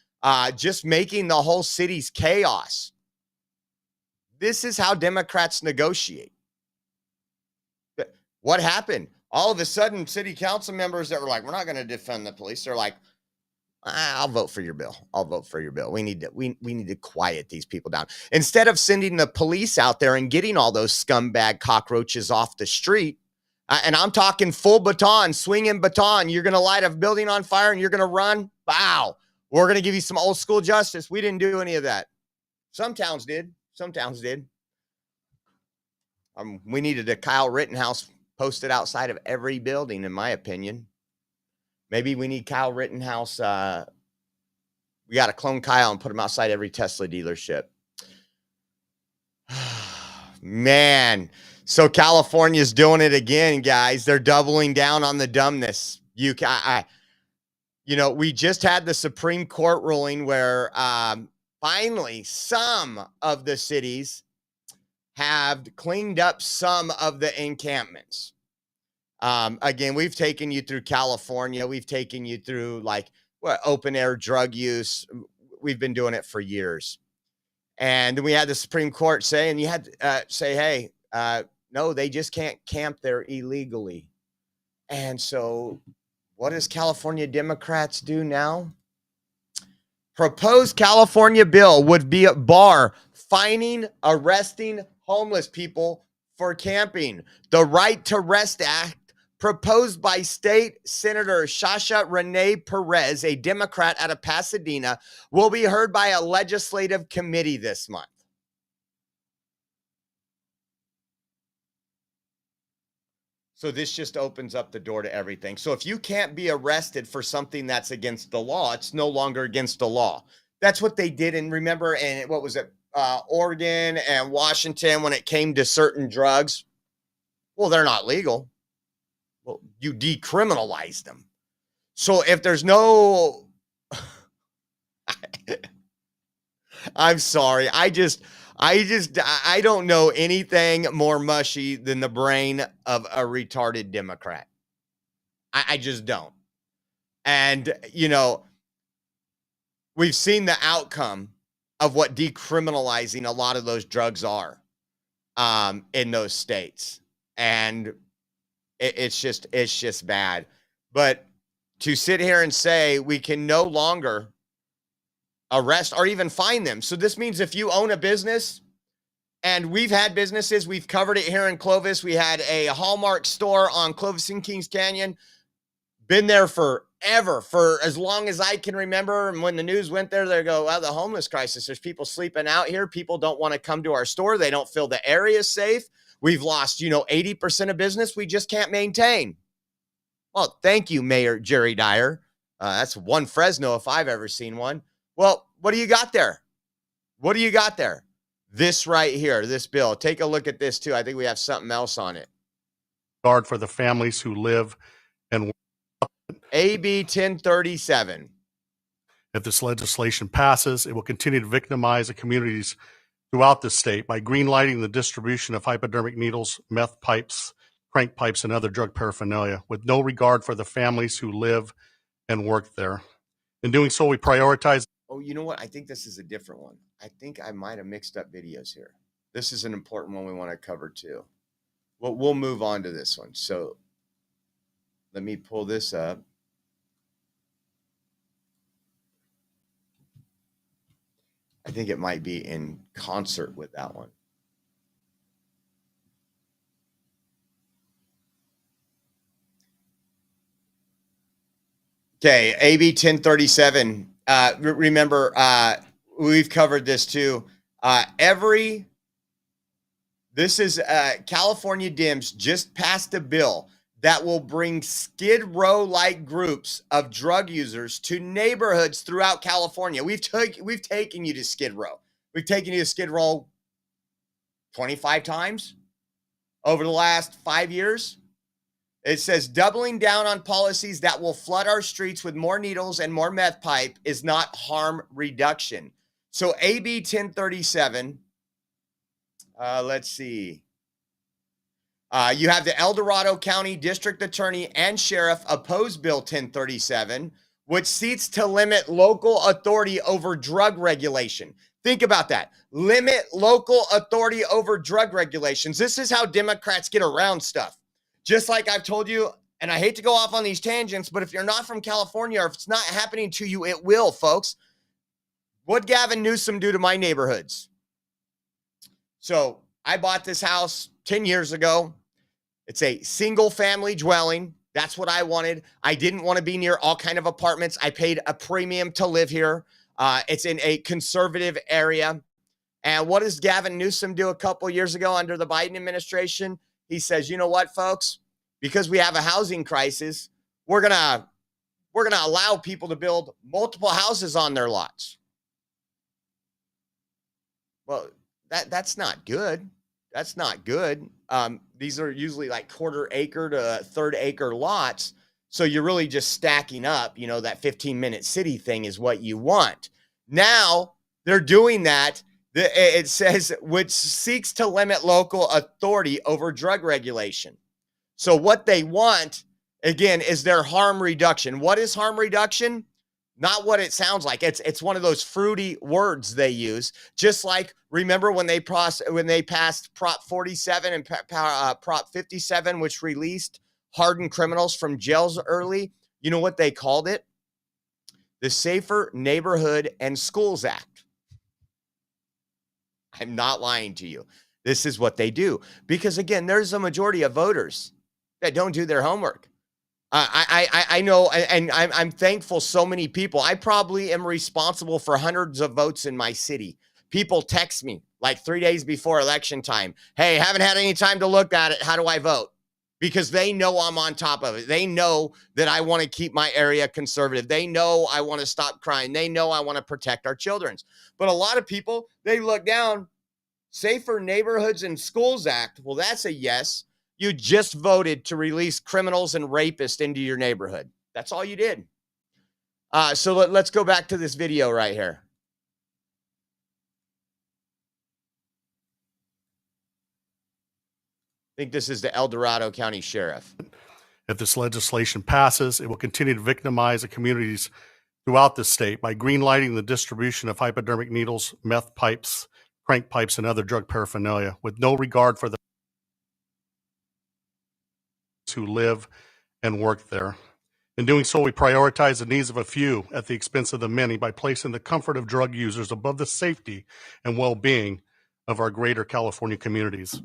just making the whole city's chaos. This is how Democrats negotiate. What happened? All of a sudden, city council members that were like, we're not going to defund the police. They're like, I'll vote for your bill. I'll vote for your bill. We need to quiet these people down. Instead of sending the police out there and getting all those scumbag cockroaches off the street, and I'm talking full baton, swinging baton. You're going to light a building on fire and you're going to run. Wow. We're going to give you some old school justice. We didn't do any of that. Some towns did. Some towns did. We needed a Kyle Rittenhouse posted outside of every building, in my opinion. Maybe we need Kyle Rittenhouse. We got to clone Kyle and put him outside every Tesla dealership. Man. So California's doing it again, guys. They're doubling down on the dumbness. We just had the Supreme Court ruling where finally some of the cities have cleaned up some of the encampments. Again, we've taken you through California. We've taken you through open air drug use. We've been doing it for years. And then we had the Supreme Court say, and you had to say, hey, no, they just can't camp there illegally. And so what does California Democrats do now? Proposed California bill would be a bar fining, arresting homeless people for camping. The Right to Rest Act, proposed by State Senator Sasha Renee Perez, a Democrat out of Pasadena, will be heard by a legislative committee this month. So this just opens up the door to everything. So if you can't be arrested for something that's against the law, it's no longer against the law. That's what they did. And remember, and what was it? Oregon and Washington, when it came to certain drugs. Well, they're not legal. Well, you decriminalize them. So if there's no, I'm sorry. I don't know anything more mushy than the brain of a retarded Democrat. I just don't. And, we've seen the outcome of what decriminalizing a lot of those drugs are in those states. And it's just bad. But to sit here and say we can no longer arrest or even fine them. So this means if you own a business, and we've had businesses, we've covered it here in Clovis. We had a Hallmark store on Clovis and Kings Canyon. Been there forever, for as long as I can remember. And when the news went there, they go, well, the homeless crisis, there's people sleeping out here. People don't want to come to our store. They don't feel the area safe. We've lost, 80% of business we just can't maintain. Well, thank you, Mayor Jerry Dyer. That's one Fresno if I've ever seen one. Well, what do you got there? What do you got there? This right here, this bill. Take a look at this too. I think we have something else on it. Guard for the families who live and work. AB 1037. If this legislation passes, it will continue to victimize the communities throughout the state by greenlighting the distribution of hypodermic needles, meth pipes, crank pipes, and other drug paraphernalia with no regard for the families who live and work there. In doing so, we prioritize. Oh, you know what? I think this is a different one. I think I might have mixed up videos here. This is an important one we want to cover too. Well, we'll move on to this one. So let me pull this up. I think it might be in concert with that one. Okay, AB 1037. Remember, we've covered this too. This is California Dems just passed a bill that will bring Skid Row-like groups of drug users to neighborhoods throughout California. We've taken you to Skid Row. We've taken you to Skid Row 25 times over the last 5 years. It says doubling down on policies that will flood our streets with more needles and more meth pipe is not harm reduction. So AB 1037, let's see. You have the El Dorado County District Attorney and Sheriff oppose Bill 1037, which seeks to limit local authority over drug regulation. Think about that. Limit local authority over drug regulations. This is how Democrats get around stuff. Just like I've told you, and I hate to go off on these tangents, but if you're not from California or if it's not happening to you, it will, folks. What'd Gavin Newsom do to my neighborhoods? So I bought this house 10 years ago. It's a single family dwelling. That's what I wanted. I didn't want to be near all kind of apartments. I paid a premium to live here. It's in a conservative area. And what does Gavin Newsom do a couple years ago under the Biden administration? He says, you know what, folks, because we have a housing crisis, we're going to allow people to build multiple houses on their lots. Well, that's not good. That's not good. These are usually like quarter acre to third acre lots. So you're really just stacking up, you know, that 15-minute city thing is what you want. Now they're doing that. It says, which seeks to limit local authority over drug regulation. So what they want, again, is their harm reduction. What is harm reduction? Not what it sounds like. It's one of those fruity words they use. Just like, remember when they passed Prop 47 and Prop 57, which released hardened criminals from jails early? You know what they called it? The Safer Neighborhood and Schools Act. I'm not lying to you. This is what they do. Because again, there's a majority of voters that don't do their homework. I know, and I'm thankful so many people. I probably am responsible for hundreds of votes in my city. People text me like 3 days before election time. Hey, haven't had any time to look at it. How do I vote? Because they know I'm on top of it. They know that I want to keep my area conservative. They know I want to stop crime. They know I want to protect our children. But a lot of people, they look down, Safer Neighborhoods and Schools Act. Well, that's a yes. You just voted to release criminals and rapists into your neighborhood. That's all you did. So let's go back to this video right here. I think this is the El Dorado County Sheriff. If this legislation passes, it will continue to victimize the communities throughout the state by greenlighting the distribution of hypodermic needles, meth pipes, crank pipes, and other drug paraphernalia with no regard for the who live and work there. In doing so, we prioritize the needs of a few at the expense of the many by placing the comfort of drug users above the safety and well-being of our greater California communities.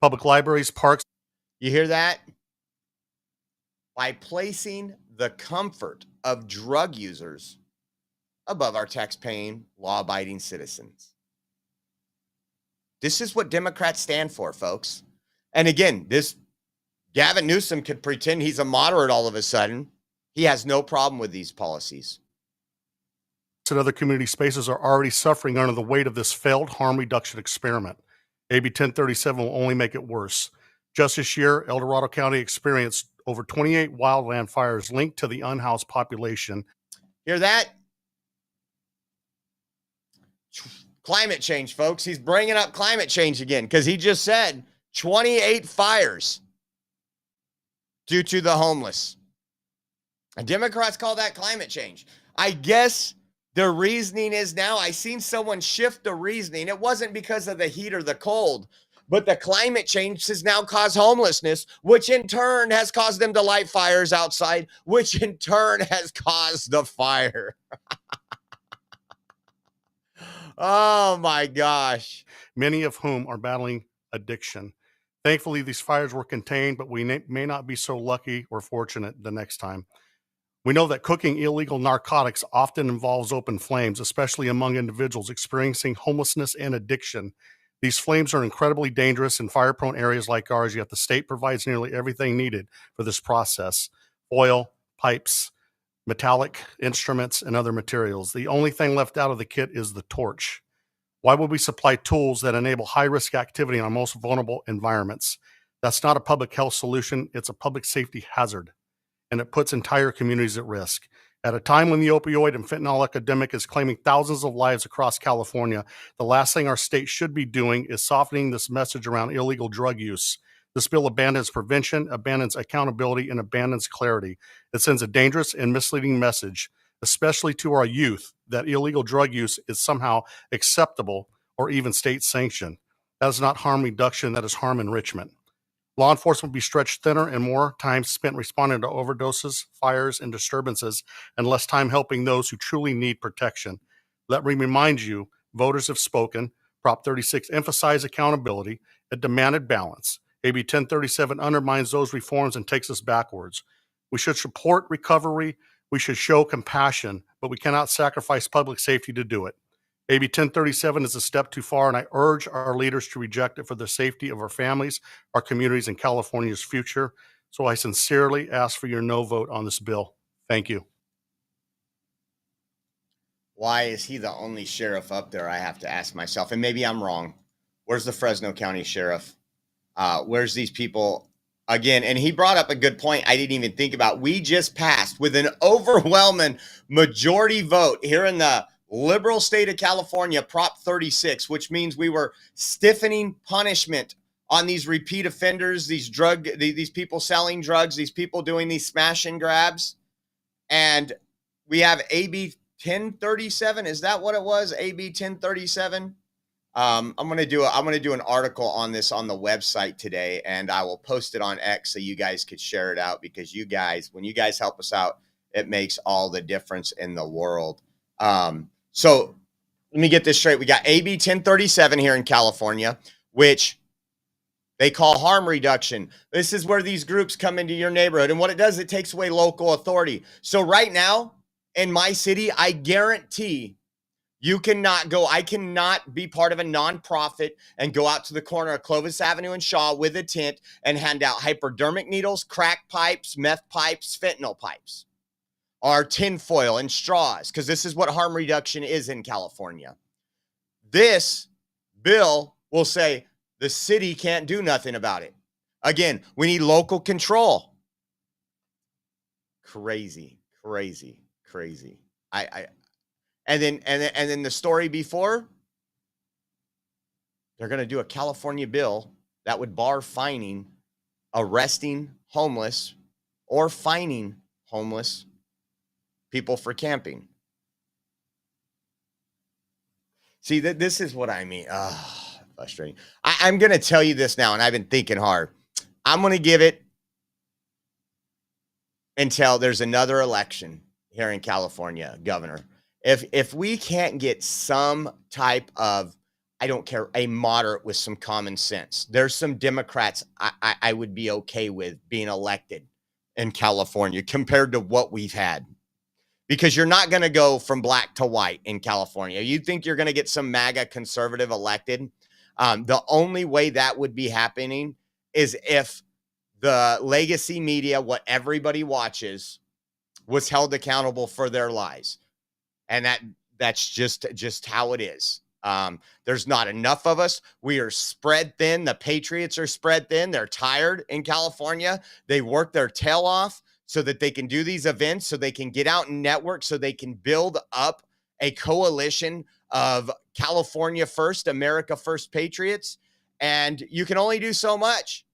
Public libraries, parks. You hear that? By placing the comfort of drug users above our tax-paying, law-abiding citizens. This is what Democrats stand for, folks. And again, this Gavin Newsom could pretend he's a moderate all of a sudden. He has no problem with these policies. And other community spaces are already suffering under the weight of this failed harm reduction experiment. AB 1037 will only make it worse. Just this year, El Dorado County experienced over 28 wildland fires linked to the unhoused population. Hear that? Climate change, folks. He's bringing up climate change again because he just said 28 fires due to the homeless. And Democrats call that climate change. I guess their reasoning is now, I seen someone shift the reasoning. It wasn't because of the heat or the cold, but the climate change has now caused homelessness, which in turn has caused them to light fires outside, which in turn has caused the fire. Oh my gosh. Many of whom are battling addiction. Thankfully, these fires were contained, but we may not be so lucky or fortunate the next time. We know that cooking illegal narcotics often involves open flames, especially among individuals experiencing homelessness and addiction. These flames are incredibly dangerous in fire-prone areas like ours, yet the state provides nearly everything needed for this process: oil, pipes, metallic instruments, and other materials. The only thing left out of the kit is the torch. Why would we supply tools that enable high-risk activity in our most vulnerable environments? That's not a public health solution, it's a public safety hazard, and it puts entire communities at risk. At a time when the opioid and fentanyl epidemic is claiming thousands of lives across California, the last thing our state should be doing is softening this message around illegal drug use. This bill abandons prevention, abandons accountability, and abandons clarity. It sends a dangerous and misleading message, especially to our youth, that illegal drug use is somehow acceptable or even state sanctioned. That is not harm reduction, that is harm enrichment. Law enforcement will be stretched thinner and more time spent responding to overdoses, fires, and disturbances, and less time helping those who truly need protection. Let me remind you, voters have spoken. Prop 36 emphasized accountability. It demanded balance. AB 1037 undermines those reforms and takes us backwards. We should support recovery. We should show compassion, but we cannot sacrifice public safety to do it. AB 1037 is a step too far, and I urge our leaders to reject it for the safety of our families, our communities, and California's future. So I sincerely ask for your no vote on this bill. Thank you. Why is he the only sheriff up there? I have to ask myself, and maybe I'm wrong. Where's the Fresno County sheriff? Where's these people again? And he brought up a good point I didn't even think about. We just passed with an overwhelming majority vote here in the liberal state of California, Prop 36, which means we were stiffening punishment on these repeat offenders, these people selling drugs, these people doing these smash and grabs. And we have AB 1037. Is that what it was? AB 1037. I'm gonna do an article on this on the website today, and I will post it on X so you guys could share it out, because you guys, when you guys help us out, it makes all the difference in the world. So let me get this straight. We got AB 1037 here in California, which they call harm reduction. This is where these groups come into your neighborhood, and what it does, it takes away local authority. So right now in my city, I guarantee you cannot go. I cannot be part of a nonprofit and go out to the corner of Clovis Avenue and Shaw with a tent and hand out hypodermic needles, crack pipes, meth pipes, fentanyl pipes, or tinfoil and straws, because this is what harm reduction is in California. This bill will say the city can't do nothing about it. Again, we need local control. Crazy. And then the story before, they're going to do a California bill that would bar fining, arresting homeless, or fining homeless people for camping. See, this is what I mean. Frustrating. I'm going to tell you this now, and I've been thinking hard. I'm going to give it until there's another election here in California, governor. If we can't get some type of, I don't care, a moderate with some common sense, there's some Democrats I would be okay with being elected in California compared to what we've had. Because you're not going to go from black to white in California. You think you're going to get some MAGA conservative elected? The only way that would be happening is if the legacy media, what everybody watches, was held accountable for their lies. And that's just how it is. There's not enough of us. We are spread thin. The Patriots are spread thin. They're tired in California. They work their tail off so that they can do these events, so they can get out and network, so they can build up a coalition of California First, America First Patriots. And you can only do so much.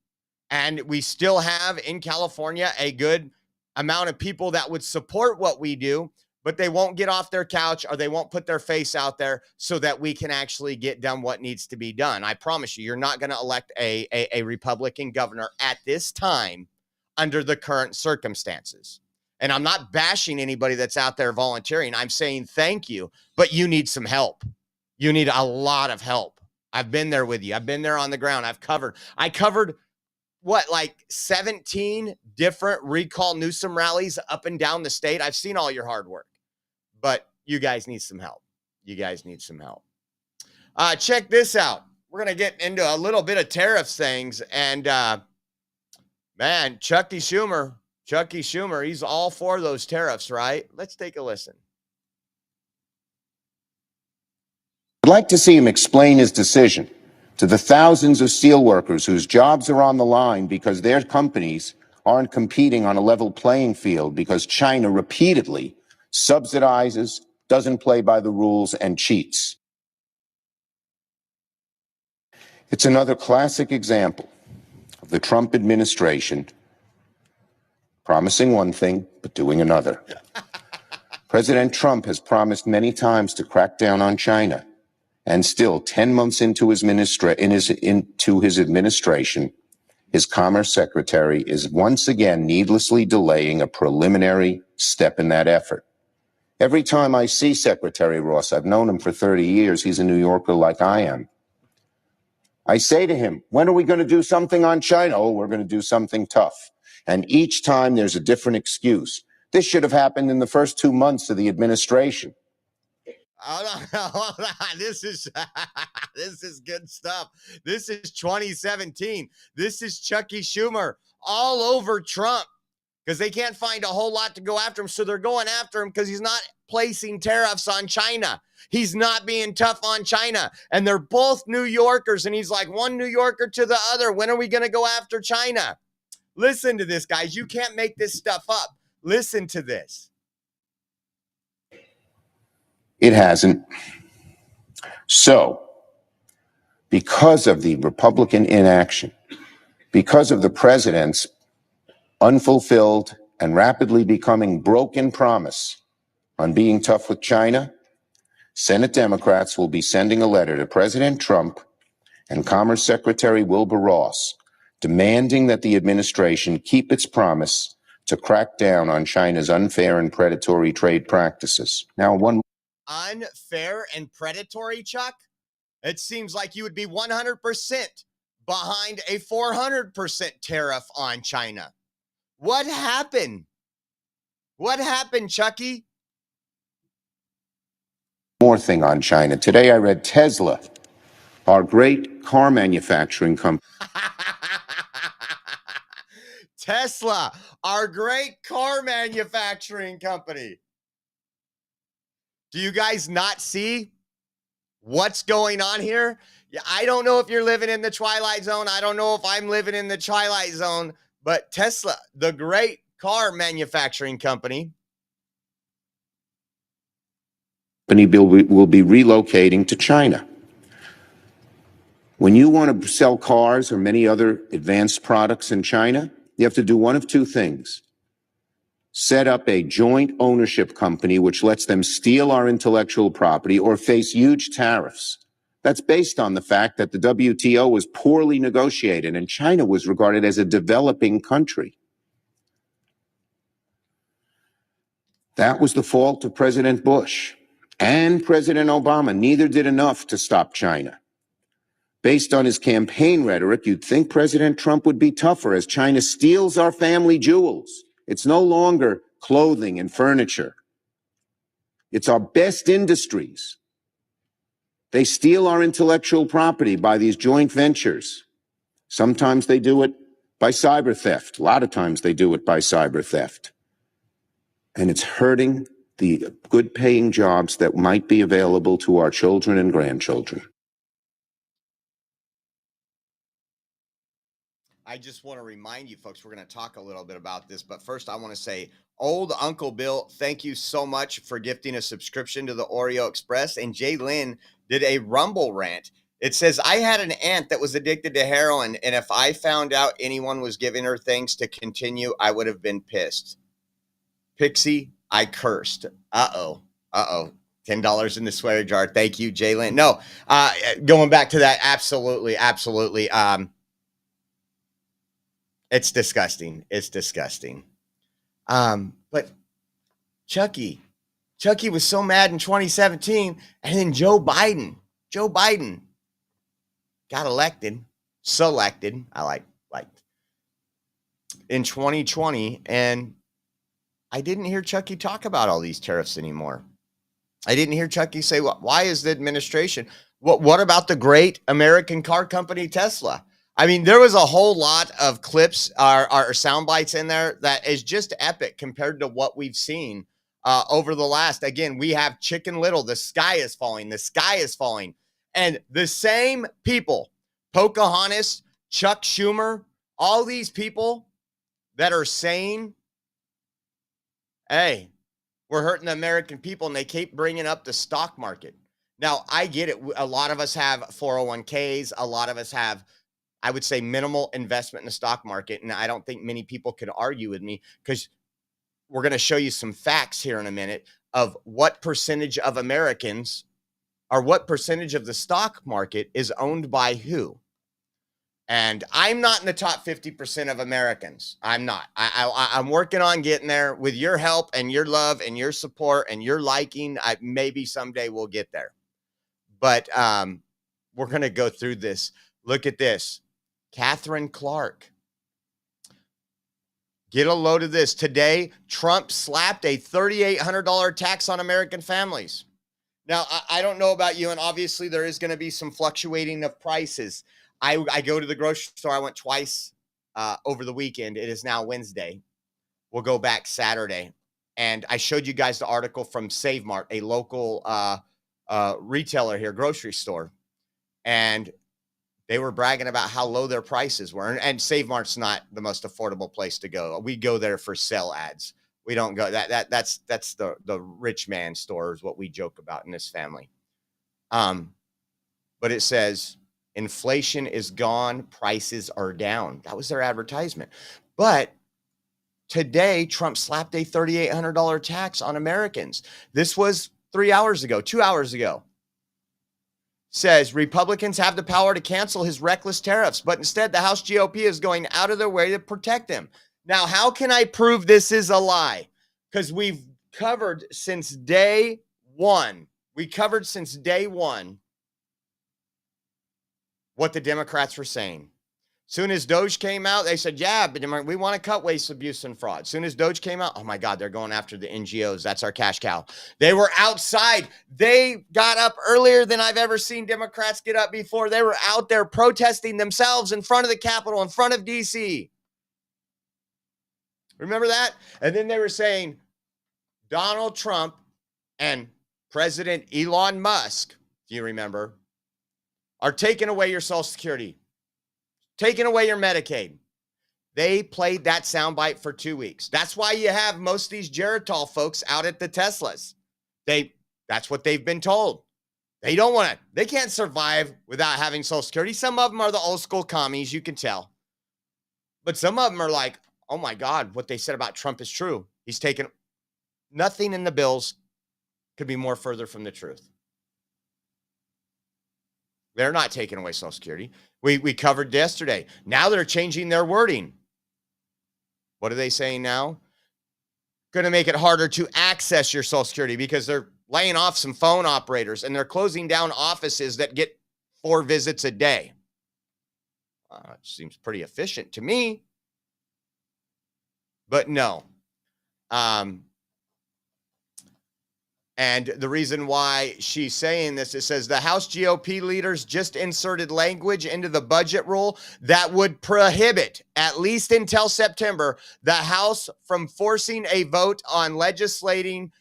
And we still have in California a good amount of people that would support what we do, but they won't get off their couch, or they won't put their face out there so that we can actually get done what needs to be done. I promise you, you're not going to elect a Republican governor at this time under the current circumstances. And I'm not bashing anybody that's out there volunteering. I'm saying thank you, but you need some help. You need a lot of help. I've been there with you. I've been there on the ground. I covered what, like 17 different recall Newsom rallies up and down the state. I've seen all your hard work, but you guys need some help. You guys need some help. Check this out. We're going to get into a little bit of tariffs things. And, man, Chucky Schumer, he's all for those tariffs, right? Let's take a listen. I'd like to see him explain his decision to the thousands of steelworkers whose jobs are on the line because their companies aren't competing on a level playing field because China repeatedly subsidizes, doesn't play by the rules, and cheats. It's another classic example of the Trump administration promising one thing but doing another. President Trump has promised many times to crack down on China, and still 10 months into his administration, his Commerce Secretary is once again needlessly delaying a preliminary step in that effort. Every time I see Secretary Ross, I've known him for 30 years, he's a New Yorker like I am. I say to him, when are we going to do something on China? Oh, we're going to do something tough. And each time there's a different excuse. This should have happened in the first 2 months of the administration. Hold on. This is good stuff. This is 2017. This is Chucky Schumer all over Trump because they can't find a whole lot to go after him. So they're going after him because he's not placing tariffs on China. He's not being tough on China. And they're both New Yorkers. And he's like one New Yorker to the other. When are we going to go after China? Listen to this, guys. You can't make this stuff up. Listen to this. It hasn't. So, because of the Republican inaction, because of the president's unfulfilled and rapidly becoming broken promise on being tough with China, Senate Democrats will be sending a letter to President Trump and Commerce Secretary Wilbur Ross demanding that the administration keep its promise to crack down on China's unfair and predatory trade practices. Now, unfair and predatory, Chuck? It seems like you would be 100% behind a 400% tariff on China. What happened? What happened, Chucky? More thing on China. Today I read Tesla, our great car manufacturing company. Tesla, our great car manufacturing company. Do you guys not see what's going on here? Yeah, I don't know if you're living in the Twilight Zone. I don't know if I'm living in the Twilight Zone, but Tesla, the great car manufacturing company, will be relocating to China. When you want to sell cars or many other advanced products in China, you have to do one of two things. Set up a joint ownership company which lets them steal our intellectual property or face huge tariffs. That's based on the fact that the WTO was poorly negotiated and China was regarded as a developing country. That was the fault of President Bush and President Obama. Neither did enough to stop China. Based on his campaign rhetoric, you'd think President Trump would be tougher as China steals our family jewels. It's no longer clothing and furniture. It's our best industries. They steal our intellectual property by these joint ventures. Sometimes they do it by cyber theft. A lot of times they do it by cyber theft. And it's hurting the good paying jobs that might be available to our children and grandchildren. I just want to remind you folks, we're going to talk a little bit about this, but first I want to say, old Uncle Bill, thank you so much for gifting a subscription to the Oreo Express. And Jay Lynn did a Rumble rant. It says, I had an aunt that was addicted to heroin, and if I found out anyone was giving her things to continue, I would have been pissed. Pixie, I cursed. Uh-oh. $10 in the swear jar. Thank you, Jay Lynn. No, going back to that, absolutely. It's disgusting. It's disgusting. But Chucky was so mad in 2017, and then Joe Biden got elected, selected. I like in 2020, and I didn't hear Chucky talk about all these tariffs anymore. I didn't hear Chucky say, well, why is the administration, what about the great American car company Tesla? I mean, there was a whole lot of clips or sound bites in there that is just epic compared to what we've seen over the last. Again, we have Chicken Little. The sky is falling. The sky is falling. And the same people, Pocahontas, Chuck Schumer, all these people that are saying, hey, we're hurting the American people, and they keep bringing up the stock market. Now, I get it. A lot of us have 401ks. A lot of us have, I would say, minimal investment in the stock market. And I don't think many people could argue with me, because we're going to show you some facts here in a minute of what percentage of Americans, or what percentage of the stock market is owned by who. And I'm not in the top 50% of Americans. I'm not. I'm working on getting there with your help and your love and your support and your liking. Maybe someday we'll get there. But we're going to go through this. Look at this. Catherine Clark. Get a load of this. Today, Trump slapped a $3,800 tax on American families. Now, I don't know about you, and obviously there is going to be some fluctuating of prices. I go to the grocery store. I went twice over the weekend. It is now Wednesday. We'll go back Saturday. And I showed you guys the article from Save Mart, a local retailer here, grocery store. And they were bragging about how low their prices were. And Save Mart's not the most affordable place to go. We go there for sale ads. We don't go that's the rich man store is what we joke about in this family. But it says inflation is gone, prices are down. That was their advertisement. But today, Trump slapped a $3,800 tax on Americans. This was 3 hours ago, 2 hours ago. Says Republicans have the power to cancel his reckless tariffs, but instead the House GOP is going out of their way to protect him. Now, how can I prove this is a lie? Because we've covered since day one. We covered since day one what the Democrats were saying. Soon as Doge came out, they said, yeah, but we want to cut waste, abuse, and fraud. Soon as Doge came out, oh my God, they're going after the NGOs. That's our cash cow. They were outside. They got up earlier than I've ever seen Democrats get up before. They were out there protesting themselves in front of the Capitol, in front of DC. Remember that? And then they were saying Donald Trump and President Elon Musk, do you remember, are taking away your Social Security, taking away your Medicaid. They played that soundbite for 2 weeks. That's why you have most of these Geritol folks out at the Teslas. That's what they've been told. They don't want to, they can't survive without having Social Security. Some of them are the old school commies, you can tell. But some of them are like, oh my God, what they said about Trump is true. He's taken, nothing in the bills could be more further from the truth. They're not taking away Social Security. We covered yesterday. Now they're changing their wording. What are they saying now? Going to make it harder to access your Social Security because they're laying off some phone operators and they're closing down offices that get 4 visits a day. It seems pretty efficient to me. But no. And the reason why she's saying this, it says the House GOP leaders just inserted language into the budget rule that would prohibit, at least until September, the House from forcing a vote on legislation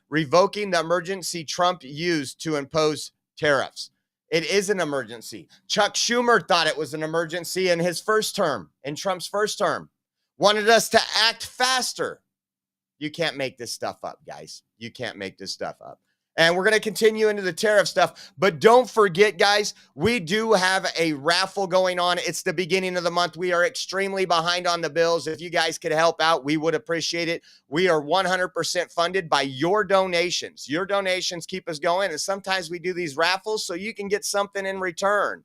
revoking the emergency Trump used to impose tariffs. It is an emergency. Chuck Schumer thought it was an emergency in his first term, in Trump's first term. Wanted us to act faster. You can't make this stuff up, guys. You can't make this stuff up. And we're going to continue into the tariff stuff. But don't forget, guys, we do have a raffle going on. It's the beginning of the month. We are extremely behind on the bills. If you guys could help out, we would appreciate it. We are 100% funded by your donations. Your donations keep us going. And sometimes we do these raffles so you can get something in return.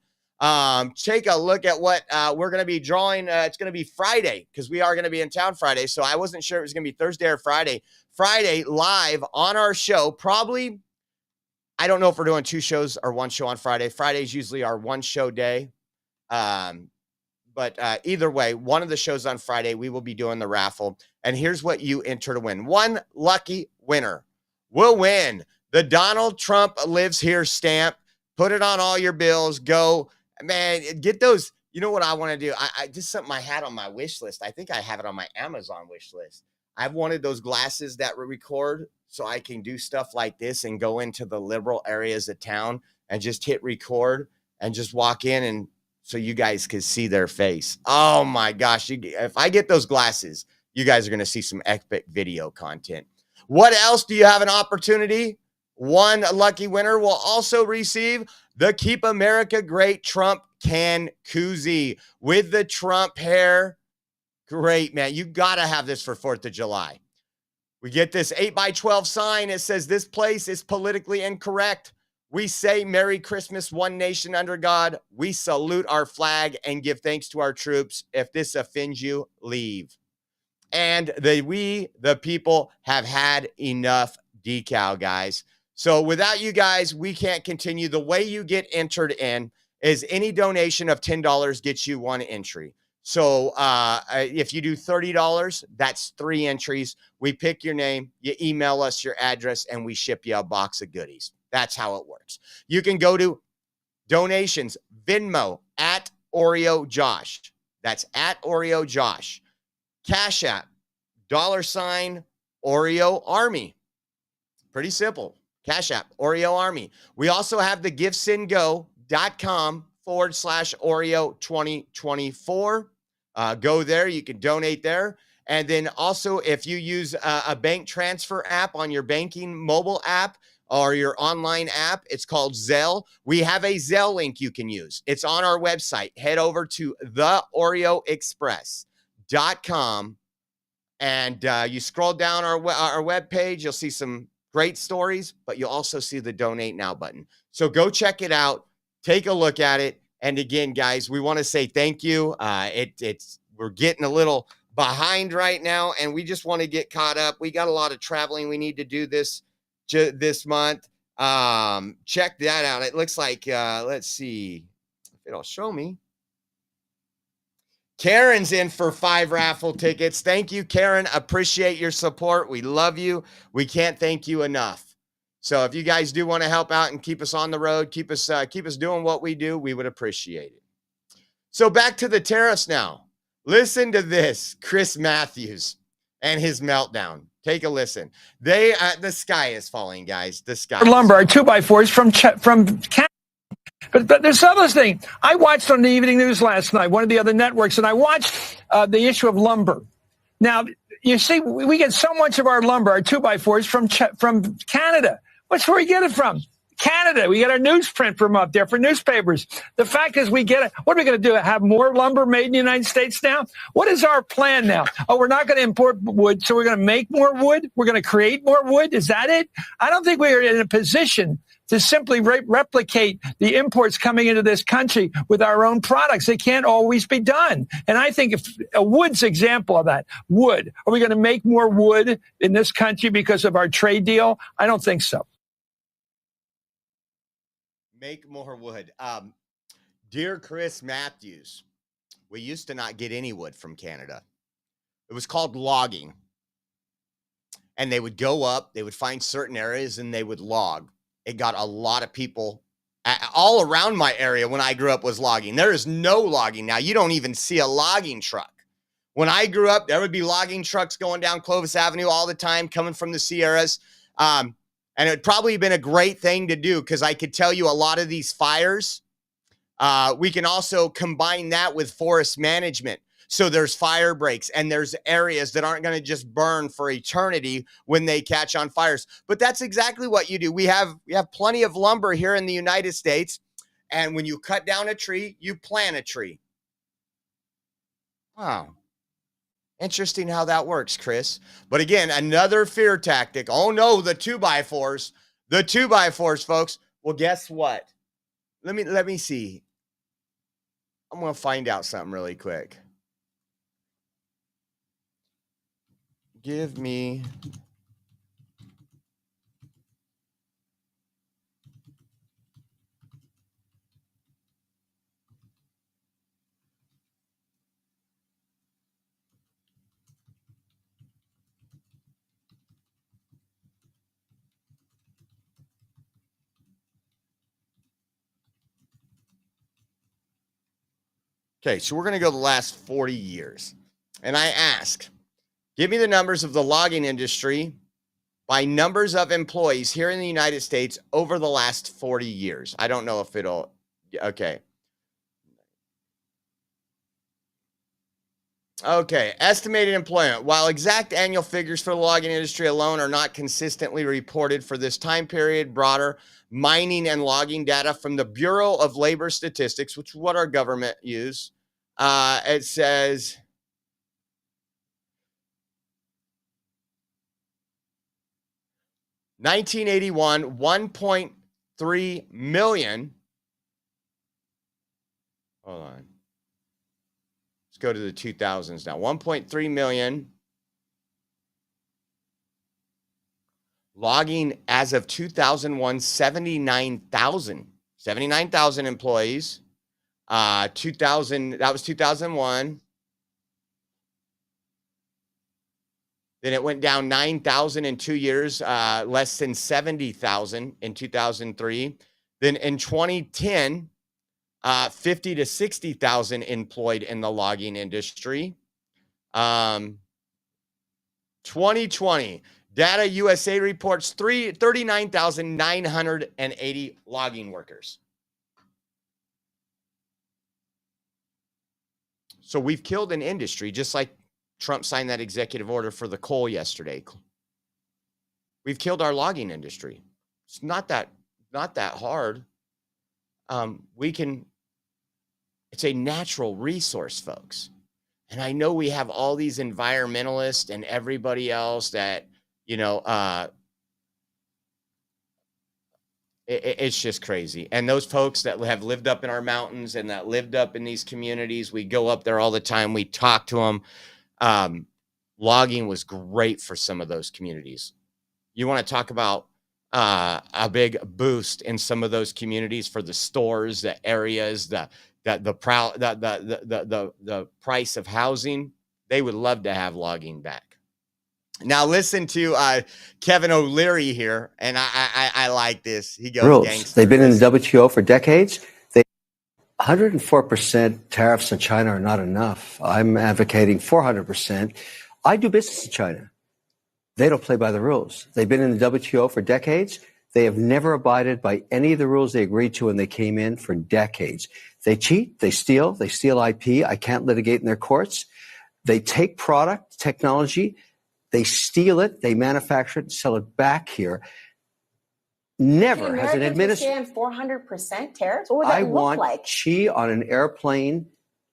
Take a look at what we're going to be drawing. It's going to be Friday because we are going to be in town Friday. So I wasn't sure it was going to be Thursday or Friday. Friday live on our show. Probably, I don't know if we're doing 2 shows or 1 show on Friday. Friday's usually our 1 show day. But either way, one of the shows on Friday, we will be doing the raffle. And here's what you enter to win. One lucky winner will win the Donald Trump lives here stamp. Put it on all your bills. Go, man, get those. You know what I want to do? I just something I had on my wish list. I think I have it on my Amazon wish list. I've wanted those glasses that record so I can do stuff like this and go into the liberal areas of town and just hit record and just walk in and so you guys can see their face. Oh my gosh. If I get those glasses, you guys are going to see some epic video content. What else do you have an opportunity? One lucky winner will also receive the Keep America Great Trump can koozie with the Trump hair. Great, man. You got to have this for 4th of July. We get this 8x12 sign. It says, "This place is politically incorrect. We say Merry Christmas, one nation under God. We salute our flag and give thanks to our troops. If this offends you, leave." And we, the people, have had enough decal, guys. So without you guys, we can't continue. The way you get entered in is any donation of $10 gets you one entry. So if you do $30, that's 3 entries. We pick your name, you email us your address, and we ship you a box of goodies. That's how it works. You can go to donations, Venmo, at Oreo Josh. That's at Oreo Josh. Cash App, $ Oreo Army. Pretty simple. Cash App, Oreo Army. We also have the givesendgo.com/Oreo 2024. Go there. You can donate there. And then also, if you use a bank transfer app on your banking mobile app or your online app, it's called Zelle. We have a Zelle link you can use. It's on our website. Head over to theoreoexpress.com and you scroll down our webpage. You'll see some great stories, but you'll also see the donate now button. So go check it out. Take a look at it. And again, guys, we want to say thank you. We're getting a little behind right now, and we just want to get caught up. We got a lot of traveling we need to do this month. Check that out. It looks like, let's see if it'll show me. Karen's in for 5 raffle tickets. Thank you, Karen. Appreciate your support. We love you. We can't thank you enough. So if you guys do want to help out and keep us on the road, keep us doing what we do, we would appreciate it. So back to the tariffs now. Listen to this, Chris Matthews and his meltdown. Take a listen. The sky is falling, guys. The sky. Lumber are 2x4s from Canada. But there's another thing. I watched on the evening news last night, one of the other networks, and I watched the issue of lumber. Now, you see, we get so much of our lumber, our 2x4s from Canada. What's where we get it from? Canada. We get our newsprint from up there for newspapers. The fact is we get it. What are we going to do? Have more lumber made in the United States now? What is our plan now? Oh, we're not going to import wood, so we're going to make more wood? We're going to create more wood? Is that it? I don't think we are in a position to simply replicate the imports coming into this country with our own products. It can't always be done. And I think if a wood's example of that, wood. Are we going to make more wood in this country because of our trade deal? I don't think so. Make more wood. Dear Chris Matthews, we used to not get any wood from Canada. It was called logging. And they would go up, they would find certain areas, and they would log. It got a lot of people all around my area when I grew up was logging. There is no logging now. You don't even see a logging truck. When I grew up, there would be logging trucks going down Clovis Avenue all the time, coming from the Sierras. And it would probably been a great thing to do because I could tell you a lot of these fires, we can also combine that with forest management. So there's fire breaks and there's areas that aren't going to just burn for eternity when they catch on fires. But that's exactly what you do. We have plenty of lumber here in the United States. And when you cut down a tree, you plant a tree. Wow. Interesting how that works, Chris. But again, another fear tactic. Oh no, the 2x4s. The 2x4s, folks. Well, guess what? Let me see. I'm going to find out something really quick. Give me Okay, so we're going to go the last 40 years. And I ask, give me the numbers of the logging industry by numbers of employees here in the United States over the last 40 years. I don't know if it'll, okay. Okay, estimated employment. While exact annual figures for the logging industry alone are not consistently reported for this time period, broader mining and logging data from the Bureau of Labor Statistics, which is what our government use, it says 1981, 1.3 million. Hold on. Let's go to the 2000s now. 1.3 million. Logging as of 2001, 79,000 employees. 2000, that was 2001. Then it went down 9,000 in 2 years, less than 70,000 in 2003. Then in 2010, 50 to 60,000 employed in the logging industry. 2020, Data USA reports 39,980 logging workers. So we've killed an industry, just like Trump signed that executive order for the coal yesterday. We've killed our logging industry. It's not that hard. It's a natural resource, folks. And I know we have all these environmentalists and everybody else that, it's just crazy. And those folks that have lived up in our mountains and that lived up in these communities, we go up there all the time. We talk to them. Logging was great for some of those communities. You want to talk about a big boost in some of those communities for the stores, the areas, the price of housing. They would love to have logging back. Now listen to Kevin O'Leary here, and I like this. He goes, gangster. They've been in the WTO for decades. 104% tariffs on China are not enough. I'm advocating 400%. I do business in China. They don't play by the rules. They've been in the WTO for decades. They have never abided by any of the rules they agreed to when they came in for decades. They cheat, they steal IP. I can't litigate in their courts. They take product, technology, they steal it, they manufacture it, and sell it back here. Never has an administration. 400% tariffs? What would that look like? I want Xi on an airplane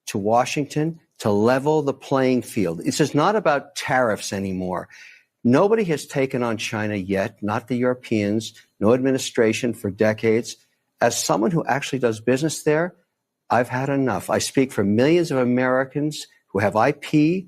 to Washington to level the playing field. This is not about tariffs anymore. Nobody has taken on China yet, not the Europeans, no administration for decades. As someone who actually does business there, I've had enough. I speak for millions of Americans who have IP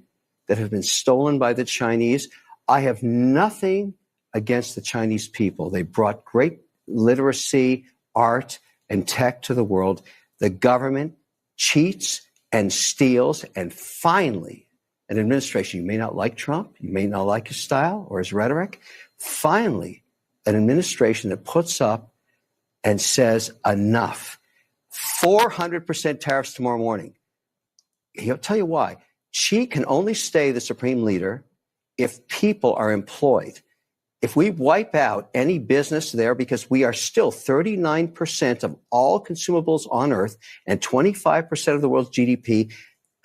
that have been stolen by the Chinese. I have nothing against the Chinese people. They brought great literacy, art, and tech to the world. The government cheats and steals, and finally, an administration, you may not like Trump, you may not like his style or his rhetoric, finally, an administration that puts up and says enough. 400% tariffs tomorrow morning. He'll tell you why. Xi can only stay the supreme leader if people are employed. If we wipe out any business there, because we are still 39% of all consumables on Earth and 25% of the world's GDP,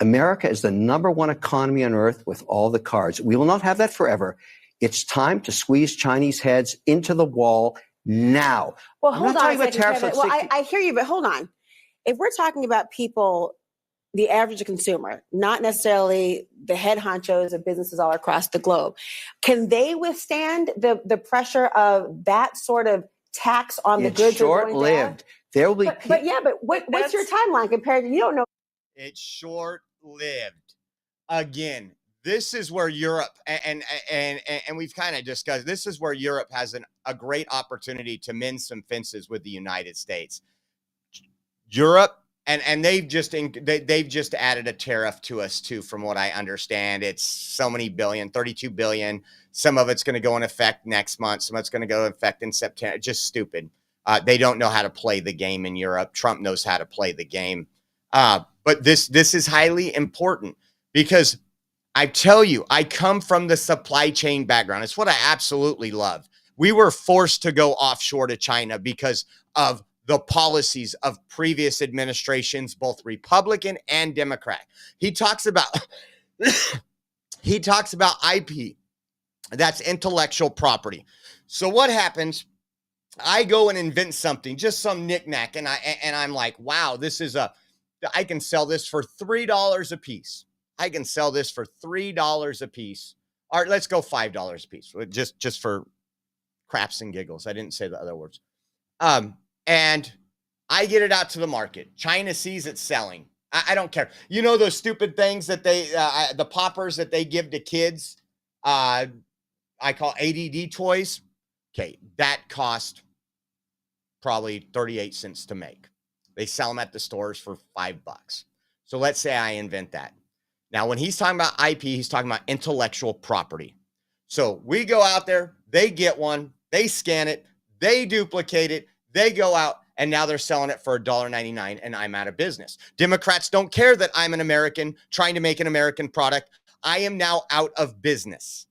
America is the #1 economy on Earth with all the cards. We will not have that forever. It's time to squeeze Chinese heads into the wall now. Well, hold on a second, Kevin. Well, I hear you, but hold on. If we're talking about people, the average consumer, not necessarily the head honchos of businesses all across the globe, can they withstand the pressure of that sort of tax on the goods? It's short-lived. There will be. But what's your timeline compared to, you don't know? It's short-lived. Again, this is where Europe, and we've kind of discussed, this is where Europe has a great opportunity to mend some fences with the United States. Europe, and they've just added a tariff to us too, from what I understand. It's so many billion, 32 billion. Some of it's going to go in effect next month. Some of it's going to go in effect in September. Just stupid. They don't know how to play the game in Europe. Trump knows how to play the game. But But this is highly important because I tell you, I come from the supply chain background. It's what I absolutely love. We were forced to go offshore to China because of the policies of previous administrations, both Republican and Democrat. He talks about IP. That's intellectual property. So what happens? I go and invent something, just some knickknack, and I'm like, wow, I can sell this for $3 a piece. I can sell this for $3 a piece. All right, let's go $5 a piece, just for craps and giggles. I didn't say the other words. And I get it out to the market. China sees it selling. I don't care. You know those stupid things that the poppers that they give to kids? I call ADD toys. Okay, that cost probably 38 cents to make. They sell them at the stores for $5. So let's say I invent that. Now, when he's talking about IP, he's talking about intellectual property. So we go out there, they get one, they scan it, they duplicate it, they go out, and now they're selling it for $1.99, and I'm out of business. Democrats don't care that I'm an American trying to make an American product. I am now out of business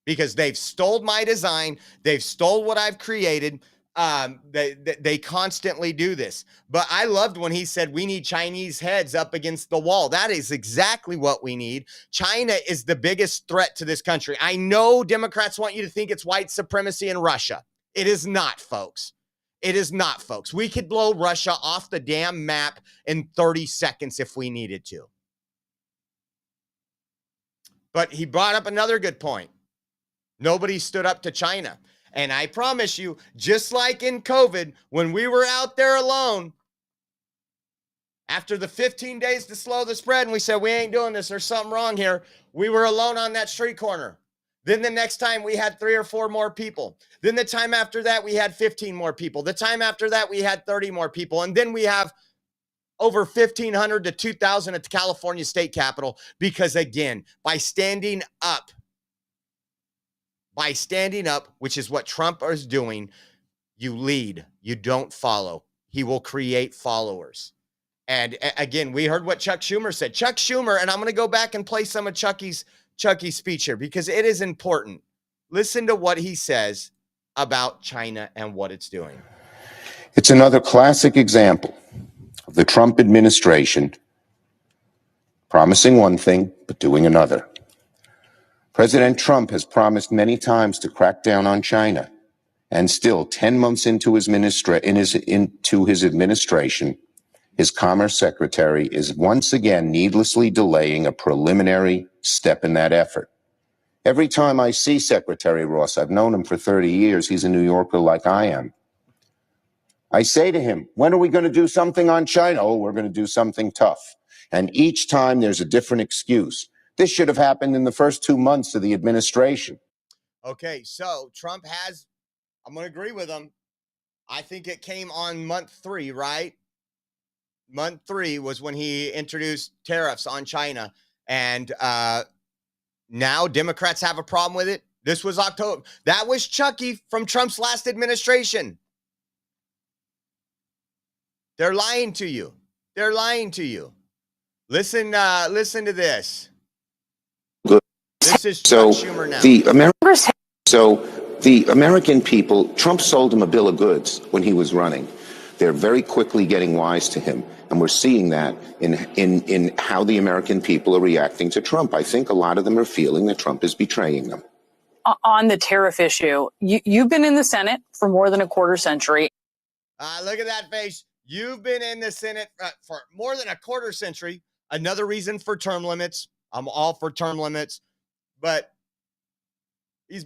because they've stole my design. They've stole what I've created. They constantly do this. But I loved when he said we need Chinese heads up against the wall. That is exactly what we need. China is the biggest threat to this country. I know Democrats want you to think it's white supremacy in Russia. It is not, folks. It is not, folks. We could blow Russia off the damn map in 30 seconds if we needed to. But he brought up another good point. Nobody stood up to China. And I promise you, just like in COVID, when we were out there alone, after the 15 days to slow the spread, and we said, we ain't doing this, there's something wrong here, we were alone on that street corner. Then the next time we had 3 or 4 more people. Then the time after that, we had 15 more people. The time after that, we had 30 more people. And then we have over 1,500 to 2,000 at the California State Capitol because, again, by standing up, which is what Trump is doing, you lead, you don't follow. He will create followers. And again, we heard what Chuck Schumer said. Chuck Schumer, and I'm going to go back and play some of Chucky's speech here because it is important. Listen to what he says about China and what it's doing. It's another classic example of the Trump administration promising one thing but doing another. President Trump has promised many times to crack down on China, and still 10 months into his administration, his Commerce Secretary is once again needlessly delaying a preliminary step in that effort. Every time I see Secretary Ross, I've known him for 30 years, he's a New Yorker like I am. I say to him, when are we going to do something on China? Oh, we're going to do something tough. And each time there's a different excuse. This should have happened in the first 2 months of the administration. Okay, so Trump has, I'm going to agree with him. I think it came on month 3, right? Month 3 was when he introduced tariffs on China. And now Democrats have a problem with it. This was October. That was Chucky from Trump's last administration. They're lying to you. They're lying to you. Listen to this. This is Chuck Schumer now. The American people, Trump sold them a bill of goods when he was running. They're very quickly getting wise to him. And we're seeing that in how the American people are reacting to Trump. I think a lot of them are feeling that Trump is betraying them. On the tariff issue, you've been in the Senate for more than a quarter century. Look at that face. You've been in the Senate for more than a quarter century. Another reason for term limits. I'm all for term limits. But he's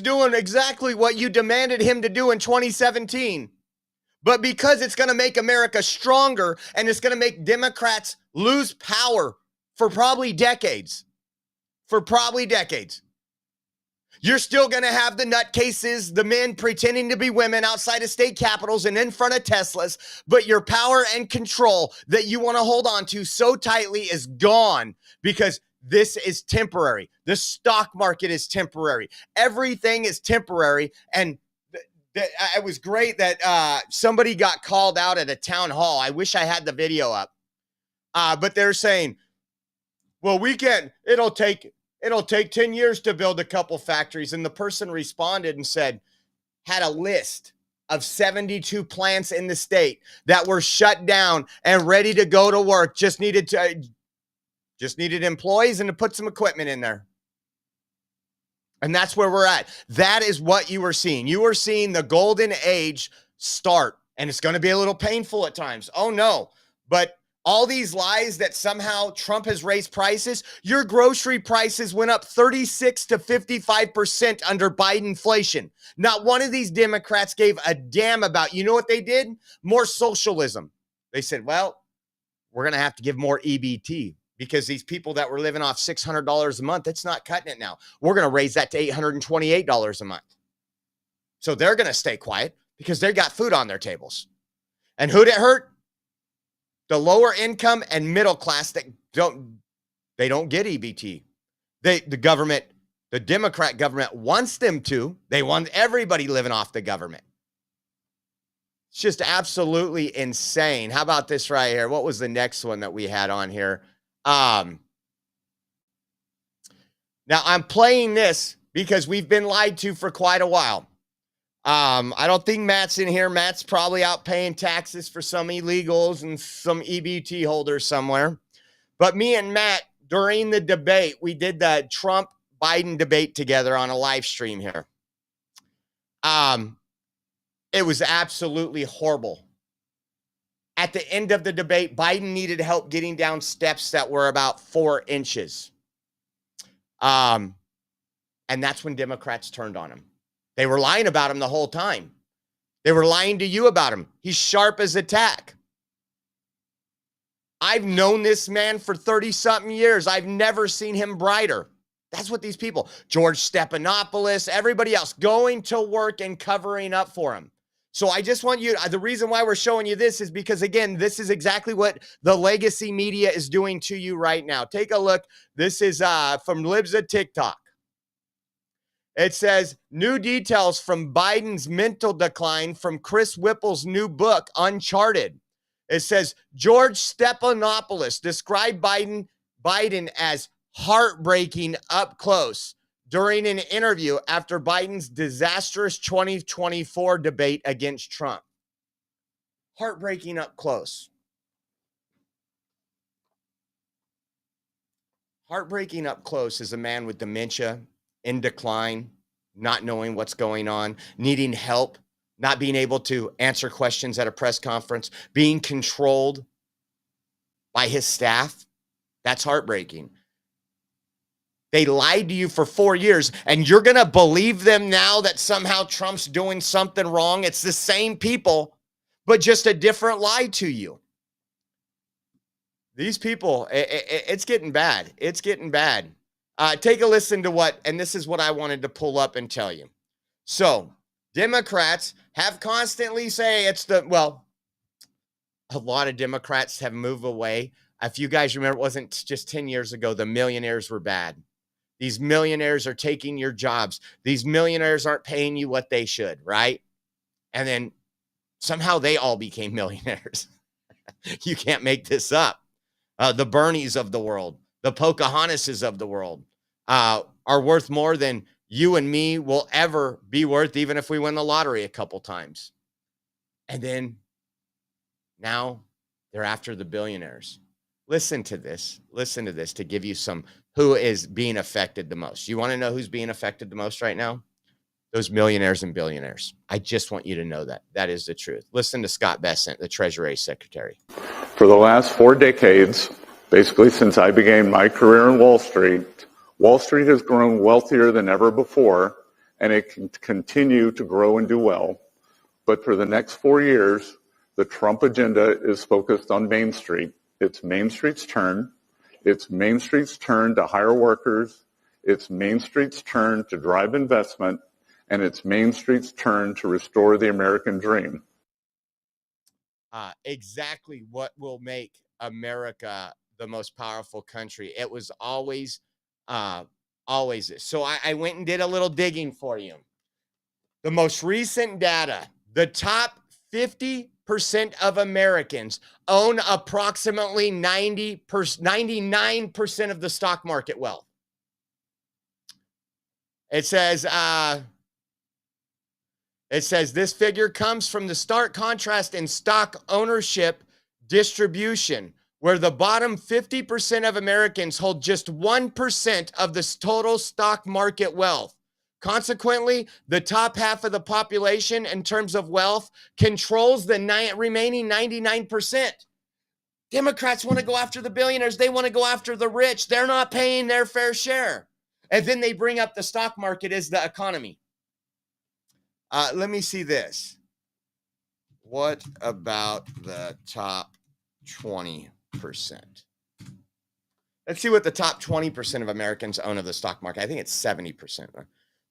doing exactly what you demanded him to do in 2017. But because it's going to make America stronger and it's going to make Democrats lose power for probably decades. You're still going to have the nutcases, the men pretending to be women outside of state capitals and in front of Teslas, but your power and control that you want to hold on to so tightly is gone because this is temporary. The stock market is temporary. Everything is temporary, and it was great that somebody got called out at a town hall. I wish I had the video up. But they're saying, well, it'll take 10 years to build a couple factories. And the person responded and had a list of 72 plants in the state that were shut down and ready to go to work. Just needed employees and to put some equipment in there. And that's where we're at. That is what you were seeing. You were seeing the golden age start, and it's going to be a little painful at times. Oh no. But all these lies that somehow Trump has raised prices, your grocery prices went up 36 to 55% under Biden inflation. Not one of these Democrats gave a damn about, you know what they did? More socialism. They said, well, we're going to have to give more EBT because these people that were living off $600 a month, it's not cutting it now. We're going to raise that to $828 a month. So they're going to stay quiet because they got food on their tables. And who'd it hurt? The lower income and middle class that don't get EBT. The Democrat government wants them to. They want everybody living off the government. It's just absolutely insane. How about this right here? What was the next one that we had on here? Now I'm playing this because we've been lied to for quite a while. I don't think Matt's in here. Matt's probably out paying taxes for some illegals and some EBT holders somewhere. But me and Matt, during the debate, we did the Trump-Biden debate together on a live stream here. It was absolutely horrible. At the end of the debate, Biden needed help getting down steps that were about 4 inches. And that's when Democrats turned on him. They were lying about him the whole time. They were lying to you about him. He's sharp as a tack. I've known this man for 30-something years. I've never seen him brighter. That's what these people, George Stephanopoulos, everybody else, going to work and covering up for him. So I just want you, the reason why we're showing you this is because, again, this is exactly what the legacy media is doing to you right now. Take a look. This is from Libza TikTok. It says, new details from Biden's mental decline from Chris Whipple's new book, Uncharted. It says, George Stephanopoulos described Biden as heartbreaking up close during an interview after Biden's disastrous 2024 debate against Trump. Heartbreaking up close. Heartbreaking up close is a man with dementia, in decline, not knowing what's going on, needing help, not being able to answer questions at a press conference, being controlled by his staff. That's heartbreaking. They lied to you for 4 years, and you're going to believe them now that somehow Trump's doing something wrong. It's the same people, but just a different lie to you. These people, it's getting bad. It's getting bad. Take a listen to and this is what I wanted to pull up and tell you. So, Democrats have constantly say a lot of Democrats have moved away. If you guys remember, it wasn't just 10 years ago, the millionaires were bad. These millionaires are taking your jobs. These millionaires aren't paying you what they should, right? And then somehow they all became millionaires. You can't make this up. The Bernies of the world, the Pocahontases of the world are worth more than you and me will ever be worth, even if we win the lottery a couple times. And then now they're after the billionaires. Listen to this to give you some who is being affected the most. You want to know who's being affected the most right now? Those millionaires and billionaires. I just want you to know that. That is the truth. Listen to Scott Bessent, the Treasury Secretary. For the last 4 decades, basically since I began my career in Wall Street has grown wealthier than ever before, and it can continue to grow and do well. But for the next 4 years, the Trump agenda is focused on Main Street. It's Main Street's turn. It's Main Street's turn to hire workers. It's Main Street's turn to drive investment. And it's Main Street's turn to restore the American dream. Exactly what will make America the most powerful country. It was always this. So I went and did a little digging for you. The most recent data, the top 50% of Americans own approximately 99% of the stock market wealth. It says this figure comes from the stark contrast in stock ownership distribution, where the bottom 50% of Americans hold just 1% of the total stock market wealth. Consequently, the top half of the population in terms of wealth controls the remaining 99%. Democrats want to go after the billionaires. They want to go after the rich. They're not paying their fair share. And then they bring up the stock market as the economy. Let me see this. What about the top 20%? Let's see what the top 20% of Americans own of the stock market. I think it's 70%.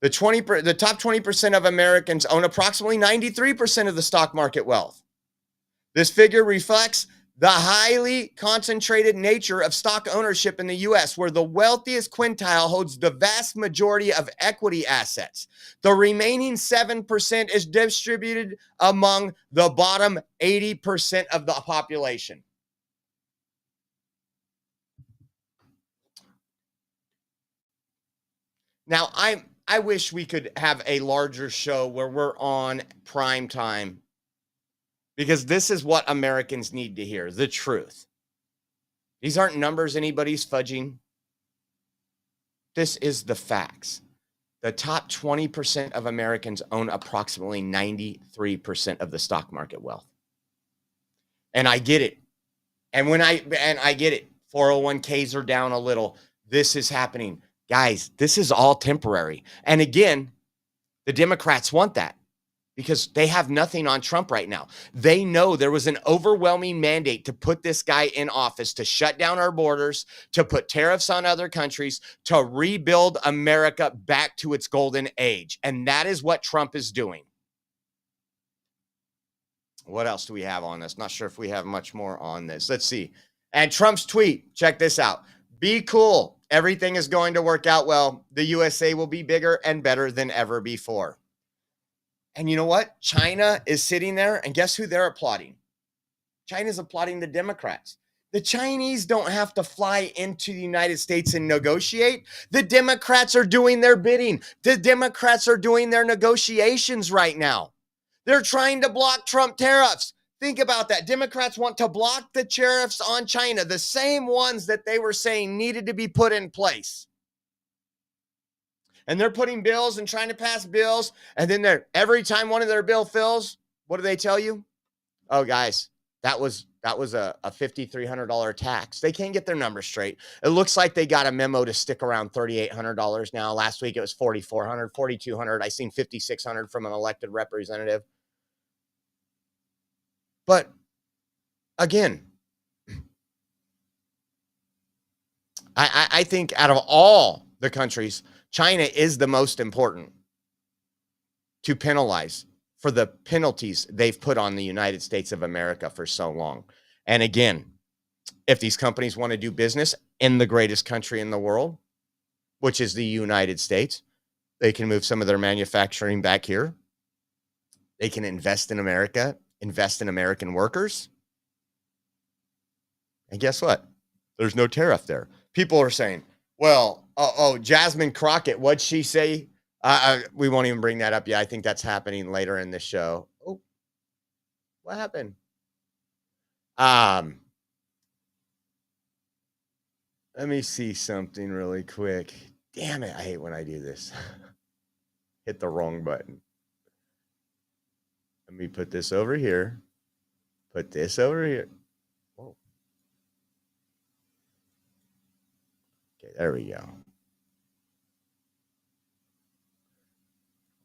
The top 20% of Americans own approximately 93% of the stock market wealth. This figure reflects the highly concentrated nature of stock ownership in the U.S., where the wealthiest quintile holds the vast majority of equity assets. The remaining 7% is distributed among the bottom 80% of the population. Now, I wish we could have a larger show where we're on prime time, because this is what Americans need to hear, the truth. These aren't numbers anybody's fudging. This is the facts. The top 20% of Americans own approximately 93% of the stock market wealth. And I get it. And I get it. 401ks are down a little. This is happening. Guys, this is all temporary. And again, the Democrats want that because they have nothing on Trump right now. They know there was an overwhelming mandate to put this guy in office, to shut down our borders, to put tariffs on other countries, to rebuild America back to its golden age. And that is what Trump is doing. What else do we have on this? Not sure if we have much more on this. Let's see. And Trump's tweet, check this out. Be cool. Everything is going to work out well. The USA will be bigger and better than ever before. And you know what? China is sitting there, and guess who they're applauding? China's applauding the Democrats. The Chinese don't have to fly into the United States and negotiate. The Democrats are doing their bidding. The Democrats are doing their negotiations right now. They're trying to block Trump tariffs. Think about that. Democrats want to block the tariffs on China, the same ones that they were saying needed to be put in place. And they're putting bills and trying to pass bills. And then every time one of their bill fills, what do they tell you? Oh, guys, that was a $5,300 tax. They can't get their numbers straight. It looks like they got a memo to stick around $3,800 now. Last week it was $4,400, $4,200. I seen $5,600 from an elected representative. But again, I think out of all the countries, China is the most important to penalize for the penalties they've put on the United States of America for so long. And again, if these companies want to do business in the greatest country in the world, which is the United States, they can move some of their manufacturing back here. They can invest in America, invest in American workers. And guess what? There's no tariff there. People are saying, well, Jasmine Crockett, what'd she say? We won't even bring that up yet. I think that's happening later in the show. Oh, what happened? Let me see something really quick. Damn it. I hate when I do this. Hit the wrong button. Let me put this over here. Put this over here. Whoa. Okay, there we go.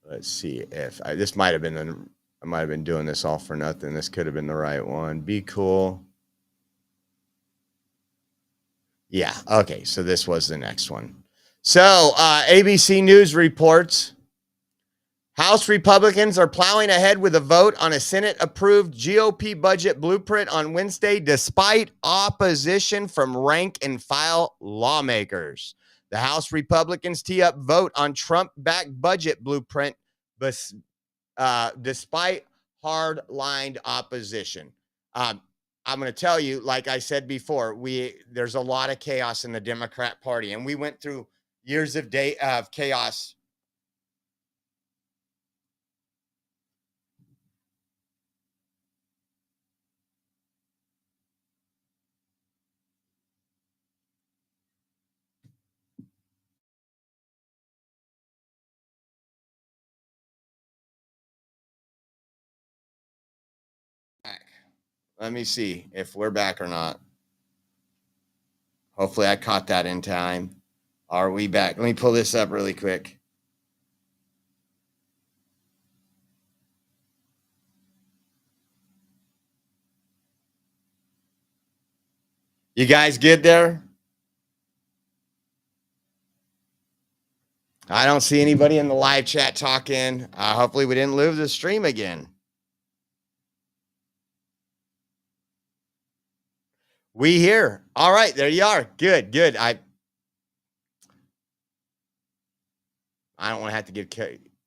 Let's see if this might have been I might have been doing this all for nothing. This could have been the right one. Be cool. Yeah. Okay. So this was the next one. So ABC News reports House Republicans are plowing ahead with a vote on a Senate-approved GOP budget blueprint on Wednesday, despite opposition from rank-and-file lawmakers. The House Republicans tee up vote on Trump-backed budget blueprint despite hard-lined opposition. I'm going to tell you, like I said before, there's a lot of chaos in the Democrat Party, and we went through years of chaos. Let me see if we're back or not. Hopefully I caught that in time. Are we back? Let me pull this up really quick. You guys good there? I don't see anybody in the live chat talking. Hopefully we didn't lose the stream again. We here. All right, there you are. Good, good. I don't want to have to give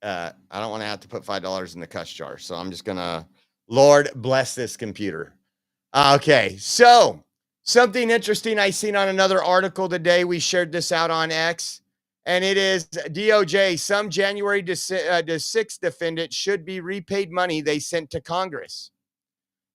I don't want to have to put $5 in the cuss jar. So I'm just gonna, Lord bless this computer. Okay, so something interesting I seen on another article today. We shared this out on X, and it is DOJ. Some January 6th defendants should be repaid money they sent to Congress.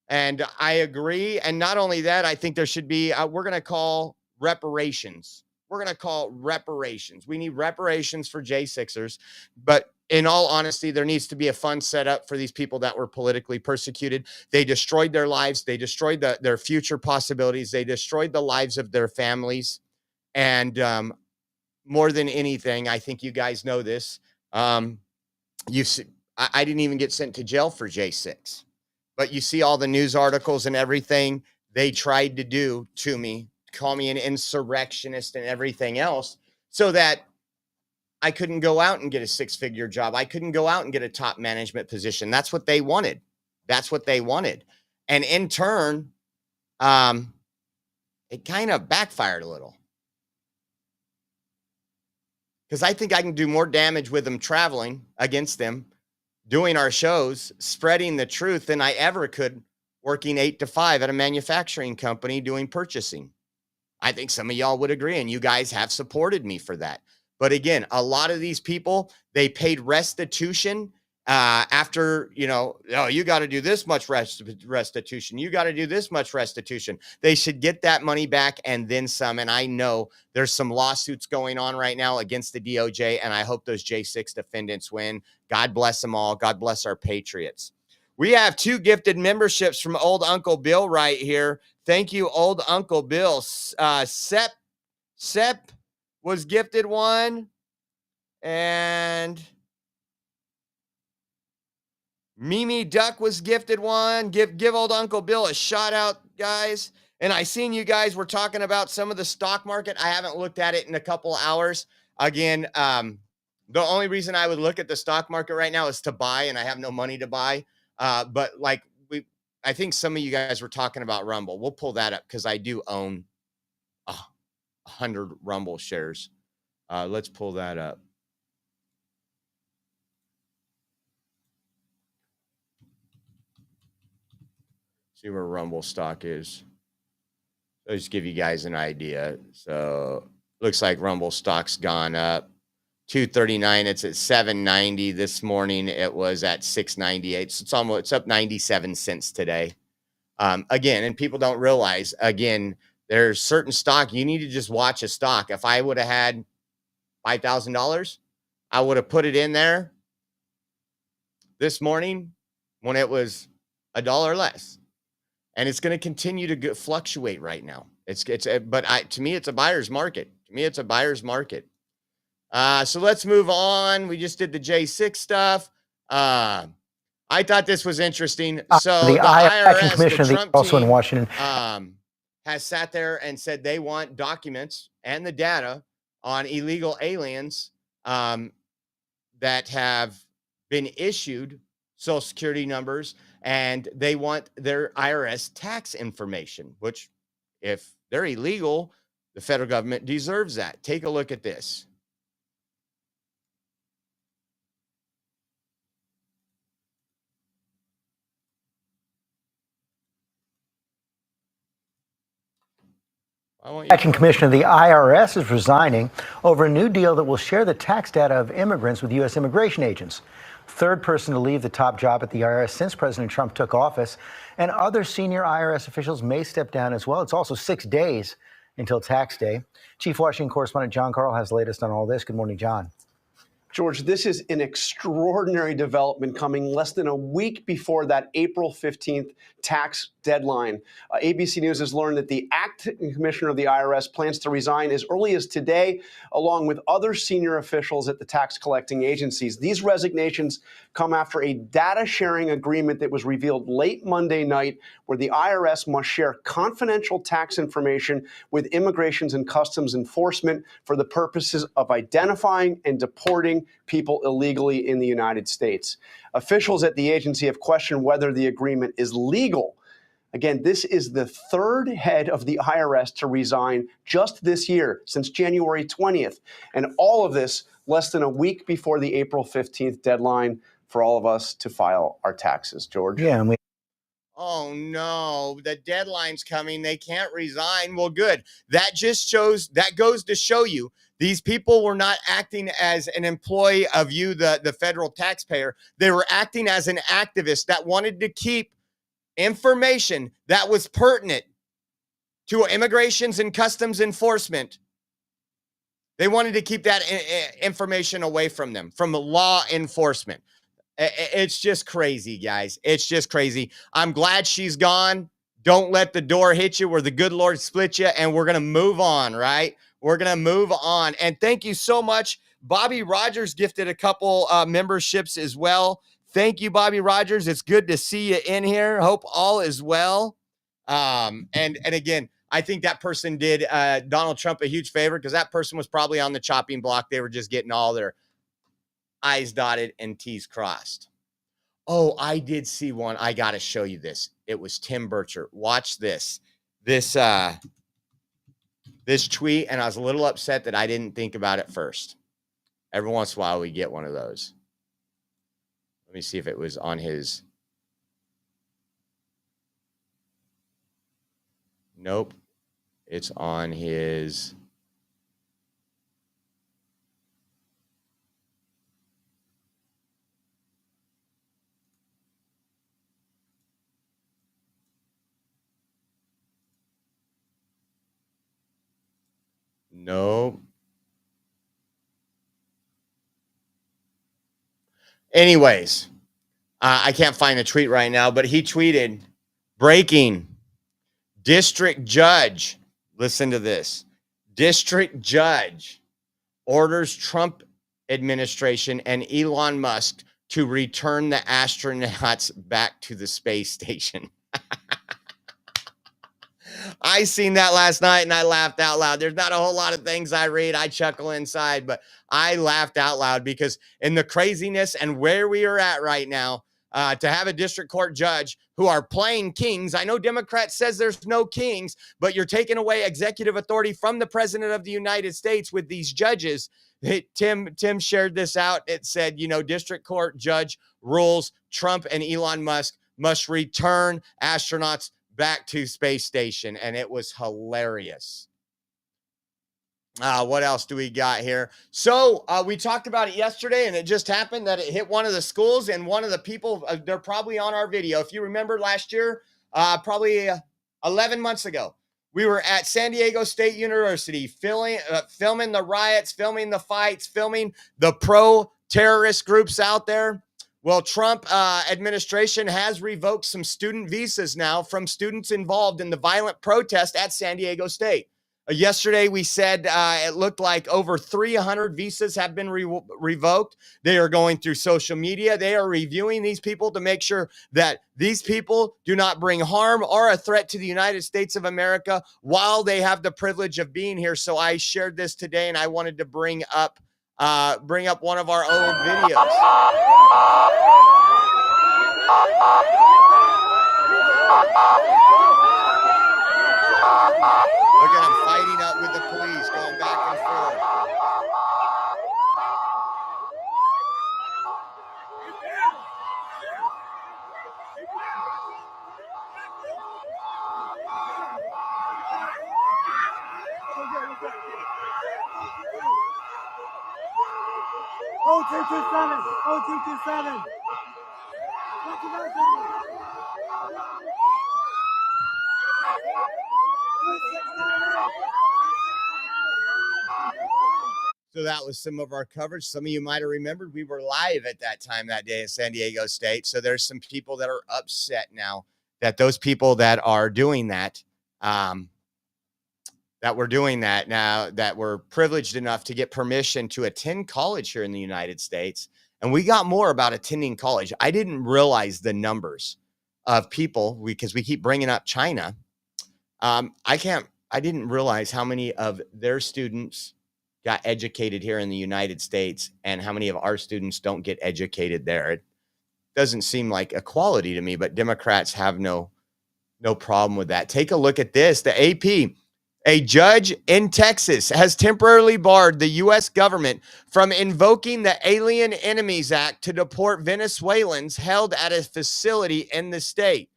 And I agree. And not only that, I think there should be, we're going to call reparations. We're going to call reparations. We need reparations for J6ers. But in all honesty, there needs to be a fund set up for these people that were politically persecuted. They destroyed their lives. They destroyed their future possibilities. They destroyed the lives of their families. And more than anything, I think you guys know this. I didn't even get sent to jail for J6. But you see all the news articles and everything they tried to do to me, call me an insurrectionist and everything else, so that I couldn't go out and get a 6-figure job. I couldn't go out and get a top management position. That's what they wanted. That's what they wanted. And in turn, it kind of backfired a little. Because I think I can do more damage with them traveling against them, doing our shows, spreading the truth than I ever could working 8 to 5 at a manufacturing company doing purchasing. I think some of y'all would agree, and you guys have supported me for that. But again, a lot of these people, they paid restitution after, oh, you got to do this much restitution. You got to do this much restitution. They should get that money back and then some. And I know there's some lawsuits going on right now against the DOJ, and I hope those J6 defendants win. God bless them all. God bless our patriots. We have 2 gifted memberships from old Uncle Bill right here. Thank you, old Uncle Bill. Sep was gifted one, and Mimi Duck was gifted one. Give old Uncle Bill a shout out, guys. And I seen you guys were talking about some of the stock market. I haven't looked at it in a couple of hours. Again, the only reason I would look at the stock market right now is to buy, and I have no money to buy. But I think some of you guys were talking about Rumble. We'll pull that up because I do own 100 Rumble shares. Let's pull that up. See where Rumble stock is. I'll just give you guys an idea. So looks like Rumble stock's gone up 239. It's at 790 this morning. It was at 698. So it's up 97 cents today. Again, and people don't realize, again, there's certain stock you need to just watch a stock. If I would have had $5,000, I would have put it in there this morning when it was $1 less. And it's going to continue to fluctuate right now. To me, it's a buyer's market. To me, it's a buyer's market. So let's move on. We just did the J6 stuff. I thought this was interesting. So the IRS, the Trump also team, in Washington, has sat there and said they want documents and the data on illegal aliens that have been issued Social Security numbers, and they want their IRS tax information, which if they're illegal, the federal government deserves that. Take a look at this. Acting Commissioner of the IRS is resigning over a new deal that will share the tax data of immigrants with U.S. immigration agents. Third person to leave the top job at the IRS since President Trump took office, and other senior IRS officials may step down as well. It's also 6 days until tax day. Chief Washington correspondent John Carl has the latest on all this. Good morning, John. George, this is an extraordinary development coming less than a week before that April 15th tax deadline. ABC News has learned that the acting commissioner of the IRS plans to resign as early as today, along with other senior officials at the tax collecting agencies. These resignations come after a data sharing agreement that was revealed late Monday night, where the IRS must share confidential tax information with Immigrations and Customs Enforcement for the purposes of identifying and deporting people illegally in the United States. Officials at the agency have questioned whether the agreement is legal. Again, this is the third head of the IRS to resign just this year, since January 20th. And all of this less than a week before the April 15th deadline for all of us to file our taxes. George? Yeah, and Oh no, the deadline's coming. They can't resign. Well, good. That goes to show you these people were not acting as an employee of you, the federal taxpayer. They were acting as an activist that wanted to keep information that was pertinent to Immigrations and Customs Enforcement. They wanted to keep that information away from them, from law enforcement. It's just crazy, guys. It's just crazy. I'm glad she's gone. Don't let the door hit you where the good Lord split you, and we're going to move on, right? We're going to move on. And thank you so much. Bobby Rogers gifted a couple memberships as well. Thank you, Bobby Rogers. It's good to see you in here. Hope all is well. And again, I think that person did Donald Trump a huge favor, because that person was probably on the chopping block. They were just getting all their I's dotted and T's crossed. Oh, I did see one. I got to show you this. It was Tim Burchett. Watch this. This tweet, and I was a little upset that I didn't think about it first. Every once in a while, we get one of those. Let me see if it was on his. Nope. It's on his. Nope. Anyways, I can't find the tweet right now, but he tweeted, breaking, district judge. Listen to this. District judge orders Trump administration and Elon Musk to return the astronauts back to the space station. I seen that last night and I laughed out loud. There's not a whole lot of things I read. I chuckle inside, but I laughed out loud because in the craziness and where we are at right now, to have a district court judge who are playing kings. I know Democrats says there's no kings, but you're taking away executive authority from the president of the United States with these judges. Tim shared this out. It said, district court judge rules Trump and Elon Musk must return astronauts back to space station. And it was hilarious. What else do we got here? So we talked about it yesterday, and it just happened that it hit one of the schools, and one of the people, they're probably on our video. If you remember last year, probably 11 months ago, we were at San Diego State University filming the riots, filming the fights, filming the pro-terrorist groups out there. Well, Trump administration has revoked some student visas now from students involved in the violent protest at San Diego State. Yesterday, we said it looked like over 300 visas have been revoked. They are going through social media. They are reviewing these people to make sure that these people do not bring harm or a threat to the United States of America while they have the privilege of being here. So I shared this today, and I wanted to bring up one of our old videos. Look at him fighting up with the police, going back and forth. 0227. So that was some of our coverage. Some of you might have remembered we were live at that time that day at San Diego State. So there's some people that are upset now that those people that are doing that, that were privileged enough to get permission to attend college here in the United States. And we got more about attending college. I didn't realize the numbers of people because we keep bringing up China. I didn't realize how many of their students got educated here in the United States and how many of our students don't get educated there. It doesn't seem like equality to me, but Democrats have no problem with that. Take a look at this. The AP, a judge in Texas has temporarily barred the U.S. government from invoking the Alien Enemies Act to deport Venezuelans held at a facility in the state.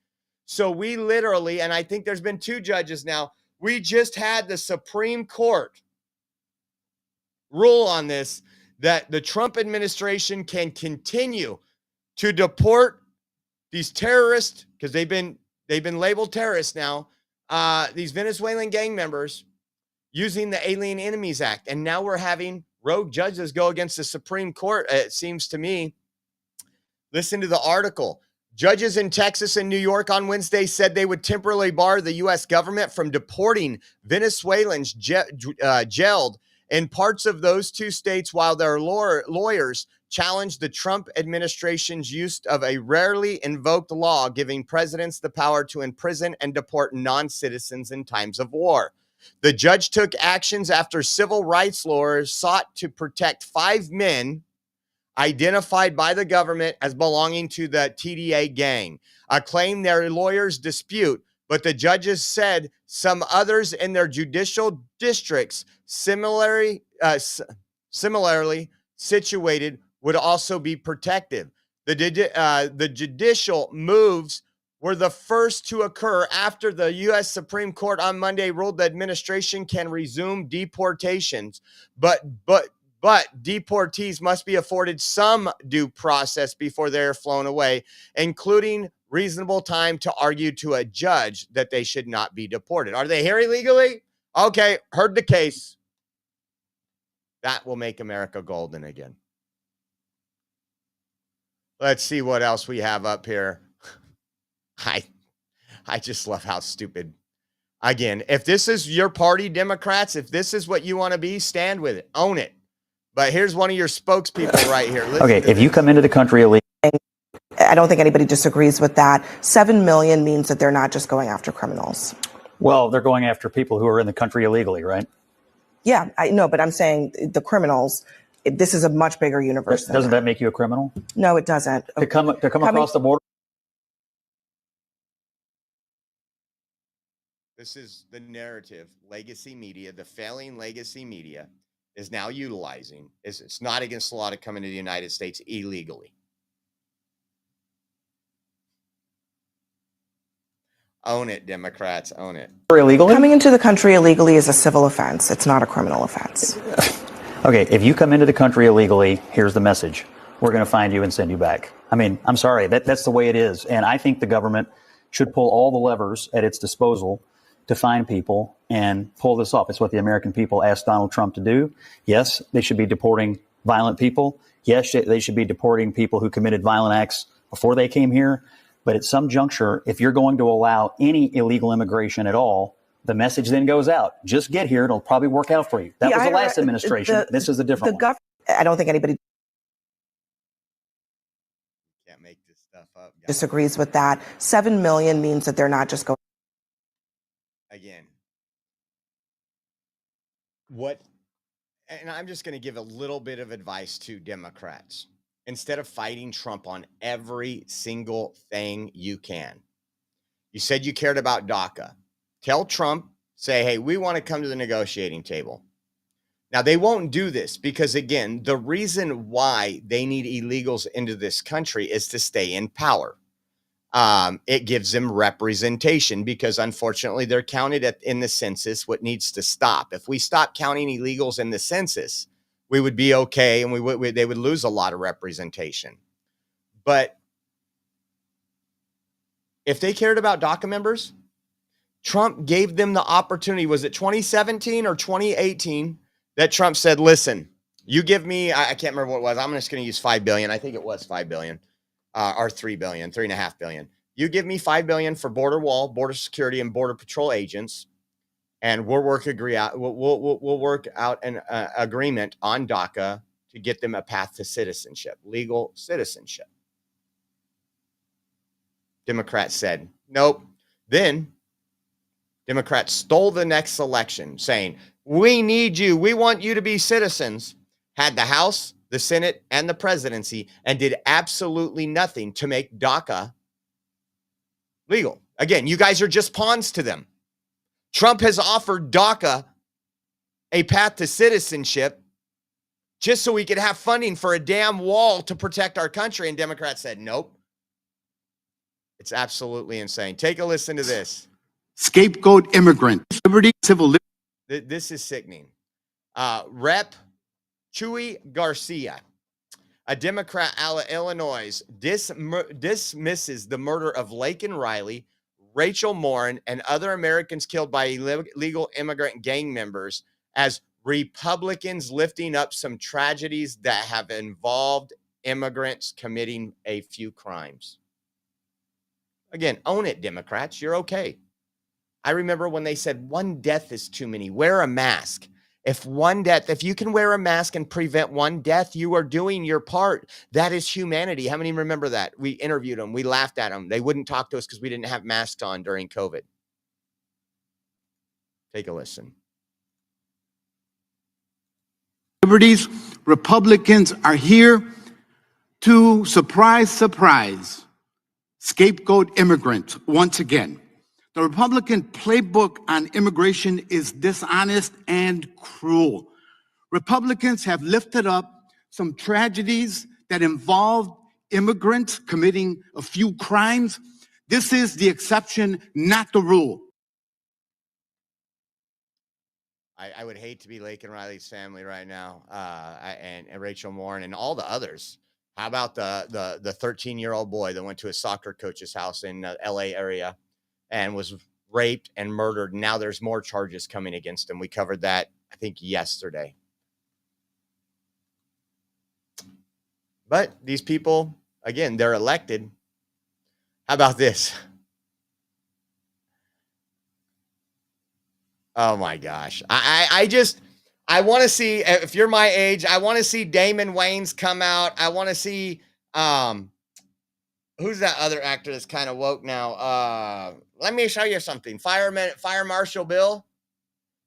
So we literally, and I think there's been 2 judges now, we just had the Supreme Court rule on this, that the Trump administration can continue to deport these terrorists, because they've been labeled terrorists now, these Venezuelan gang members, using the Alien Enemies Act. And now we're having rogue judges go against the Supreme Court, it seems to me. Listen to the article. Judges in Texas and New York on Wednesday said they would temporarily bar the U.S. government from deporting Venezuelans jailed in parts of those 2 states while their lawyers challenged the Trump administration's use of a rarely invoked law giving presidents the power to imprison and deport non-citizens in times of war. The judge took actions after civil rights lawyers sought to protect 5 men identified by the government as belonging to the TDA gang, a claim their lawyers dispute, but the judges said some others in their judicial districts similarly situated would also be protected. The judicial moves were the first to occur after the U.S. Supreme Court on Monday ruled the administration can resume deportations, but deportees must be afforded some due process before they're flown away, including reasonable time to argue to a judge that they should not be deported. Are they here illegally? Okay, heard the case. That will make America golden again. Let's see what else we have up here. I just love how stupid. Again, if this is your party, Democrats, if this is what you want to be, stand with it. Own it. But here's one of your spokespeople right here. Okay, if you come into the country illegally. I don't think anybody disagrees with that. 7 million means that they're not just going after criminals. Well, they're going after people who are in the country illegally, right? Yeah, I know, but I'm saying the criminals, this is a much bigger universe. Doesn't that make you a criminal? No, it doesn't. To come across the border? This is the narrative legacy media, the failing legacy media is now utilizing. It's not against the law to come into the United States illegally. Own it, Democrats, own it. Illegally? Coming into the country illegally is a civil offense. It's not a criminal offense. Okay, if you come into the country illegally, here's the message. We're going to find you and send you back. I mean, I'm sorry, that's the way it is. And I think the government should pull all the levers at its disposal to find people and pull this off. It's what the American people asked Donald Trump to do. Yes, they should be deporting violent people. Yes, they should be deporting people who committed violent acts before they came here. But at some juncture, if you're going to allow any illegal immigration at all, the message then goes out. Just get here. It'll probably work out for you. That was the last administration. This is a different one. I don't think anybody can't make this stuff up. Disagrees with that. 7 million means that they're not just going. Again, and I'm just going to give a little bit of advice to Democrats. Instead of fighting Trump on every single thing you can. You said you cared about DACA. Tell Trump, say, hey, we want to come to the negotiating table. Now, they won't do this because, again, the reason why they need illegals into this country is to stay in power. It gives them representation because, unfortunately, they're counted in the census, what needs to stop. If we stop counting illegals in the census, we would be okay, and they would lose a lot of representation. But if they cared about DACA members, Trump gave them the opportunity. Was it 2017 or 2018 that Trump said, listen, you give me, I can't remember what it was. I'm just going to use $5 billion. I think it was $5 billion or $3 billion, $3.5 billion. You give me $5 billion for border wall, border security, and border patrol agents, and we'll work out an agreement on DACA to get them a path to citizenship, legal citizenship. Democrats said, nope. Then Democrats stole the next election saying, we need you. We want you to be citizens. Had the House, the Senate, and the presidency, and did absolutely nothing to make DACA legal. Again, you guys are just pawns to them. Trump has offered DACA a path to citizenship just so we could have funding for a damn wall to protect our country. And Democrats said, nope. It's absolutely insane. Take a listen to this. Scapegoat immigrant, liberty, civil liberty. This is sickening. Rep. Chuy Garcia, a Democrat out of Illinois, dismisses the murder of Laken Riley, Rachel Morin, and other Americans killed by illegal immigrant gang members as Republicans lifting up some tragedies that have involved immigrants committing a few crimes. Again, own it, Democrats. You're okay. I remember when they said one death is too many. Wear a mask. If you can wear a mask and prevent one death, you are doing your part. That is humanity. How many remember that? We interviewed them. We laughed at them. They wouldn't talk to us because we didn't have masks on during COVID. Take a listen. Liberties, Republicans are here to, surprise, scapegoat immigrants once again. The Republican playbook on immigration is dishonest and cruel. Republicans have lifted up some tragedies that involve immigrants committing a few crimes. This is the exception, not the rule. I would hate to be Laken Riley's family right now, and Rachel Morin and all the others. How about the 13-year-old boy that went to his soccer coach's house in the LA area and was raped and murdered? Now there's more charges coming against him. We covered that, I think, yesterday. But these people, again, they're elected. How about this? Oh my gosh. I want to see, if you're my age, I want to see Damon Wayans come out. I want to see, who's that other actor that's kind of woke now? Let me show you something. Fire Marshal Bill.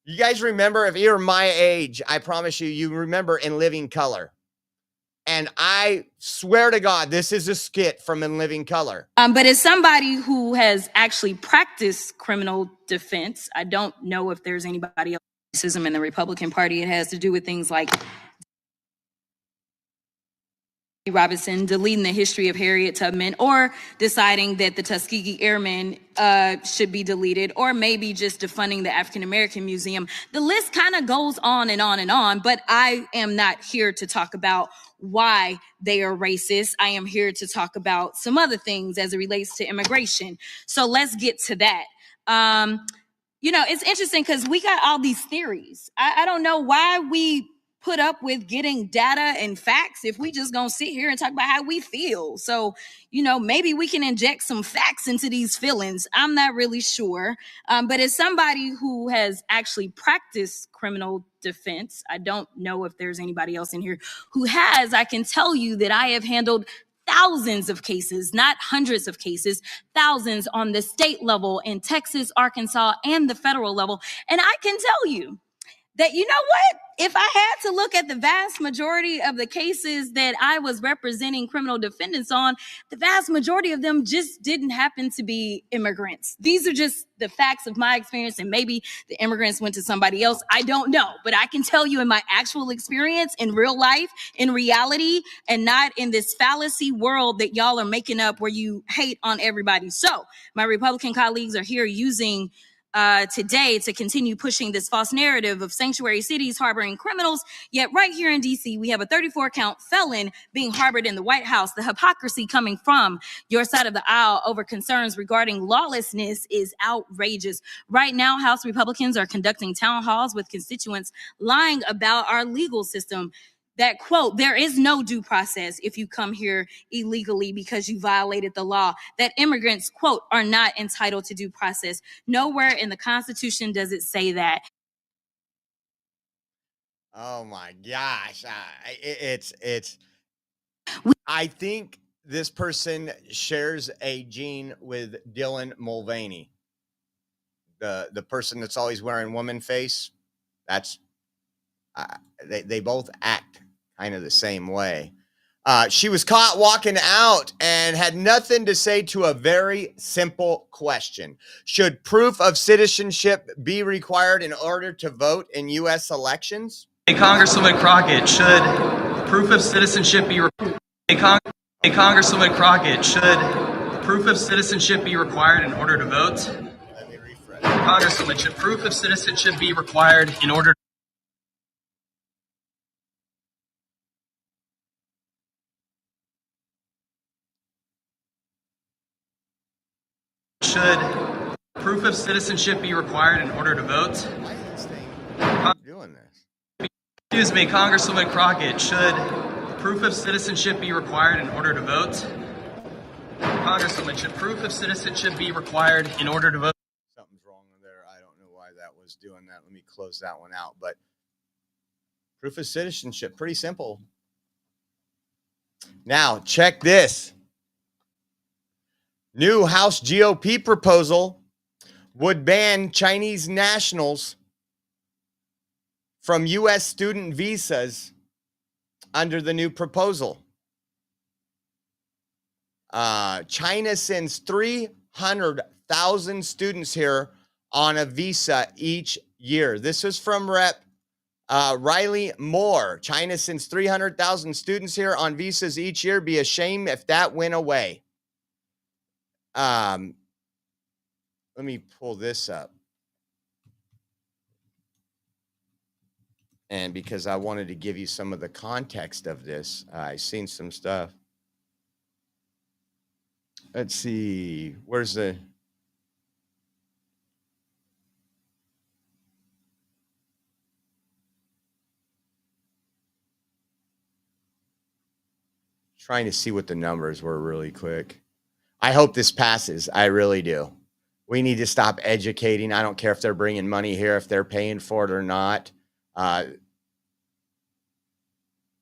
You guys remember, if you're my age, I promise you remember In Living Color. And I swear to God, this is a skit from In Living Color. But as somebody who has actually practiced criminal defense, I don't know if there's anybody else racism in the Republican Party. It has to do with things like Robinson deleting the history of Harriet Tubman, or deciding that the Tuskegee Airmen should be deleted, or maybe just defunding the African American Museum. The list kind of goes on and on and on, but I am not here to talk about why they are racist. I am here to talk about some other things as it relates to immigration. So let's get to that. It's interesting because we got all these theories. I don't know why we put up with getting data and facts if we just gonna sit here and talk about how we feel. So, maybe we can inject some facts into these feelings. I'm not really sure. But as somebody who has actually practiced criminal defense, I don't know if there's anybody else in here who has. I can tell you that I have handled thousands of cases, not hundreds of cases, thousands on the state level in Texas, Arkansas, and the federal level. And I can tell you that, you know what? If I had to look at the vast majority of the cases that I was representing criminal defendants on, the vast majority of them just didn't happen to be immigrants. These are just the facts of my experience, and maybe the immigrants went to somebody else. I don't know, but I can tell you in my actual experience, in real life, in reality, and not in this fallacy world that y'all are making up where you hate on everybody. So my Republican colleagues are here using today to continue pushing this false narrative of sanctuary cities harboring criminals. Yet right here in DC, we have a 34-count felon being harbored in the White House. The hypocrisy coming from your side of the aisle over concerns regarding lawlessness is outrageous. Right now, House Republicans are conducting town halls with constituents lying about our legal system. That quote, there is no due process if you come here illegally because you violated the law. That immigrants, quote, are not entitled to due process. Nowhere in the Constitution does it say that. Oh my gosh. I think this person shares a gene with Dylan Mulvaney. The person that's always wearing woman face. That's they both act kind of the same way. She was caught walking out and had nothing to say to a very simple question. Should proof of citizenship be required in order to vote in U.S. elections? Hey, Congresswoman Crockett, should proof of citizenship be required? Hey, Congresswoman Crockett, should proof of citizenship be required in order to vote? Let me refresh. Congresswoman, should proof of citizenship be required in order Should proof of citizenship be required in order to vote? Why is this thing doing this? Excuse me, Congresswoman Crockett, should proof of citizenship be required in order to vote? Congresswoman, should proof of citizenship be required in order to vote? Something's wrong there. I don't know why that was doing that. Let me close that one out. But proof of citizenship, pretty simple. Now, check this. New House GOP proposal would ban Chinese nationals from U.S. student visas under the new proposal. China sends 300,000 students here on a visa each year. This is from Rep. Riley Moore. China sends 300,000 students here on visas each year. Be a shame if that went away. Let me pull this up. And because I wanted to give you some of the context of this, I've seen some stuff. Let's see. Where's the... Trying to see what the numbers were really quick. I hope this passes. I really do. We need to stop educating. I don't care if they're bringing money here, if they're paying for it or not. Now,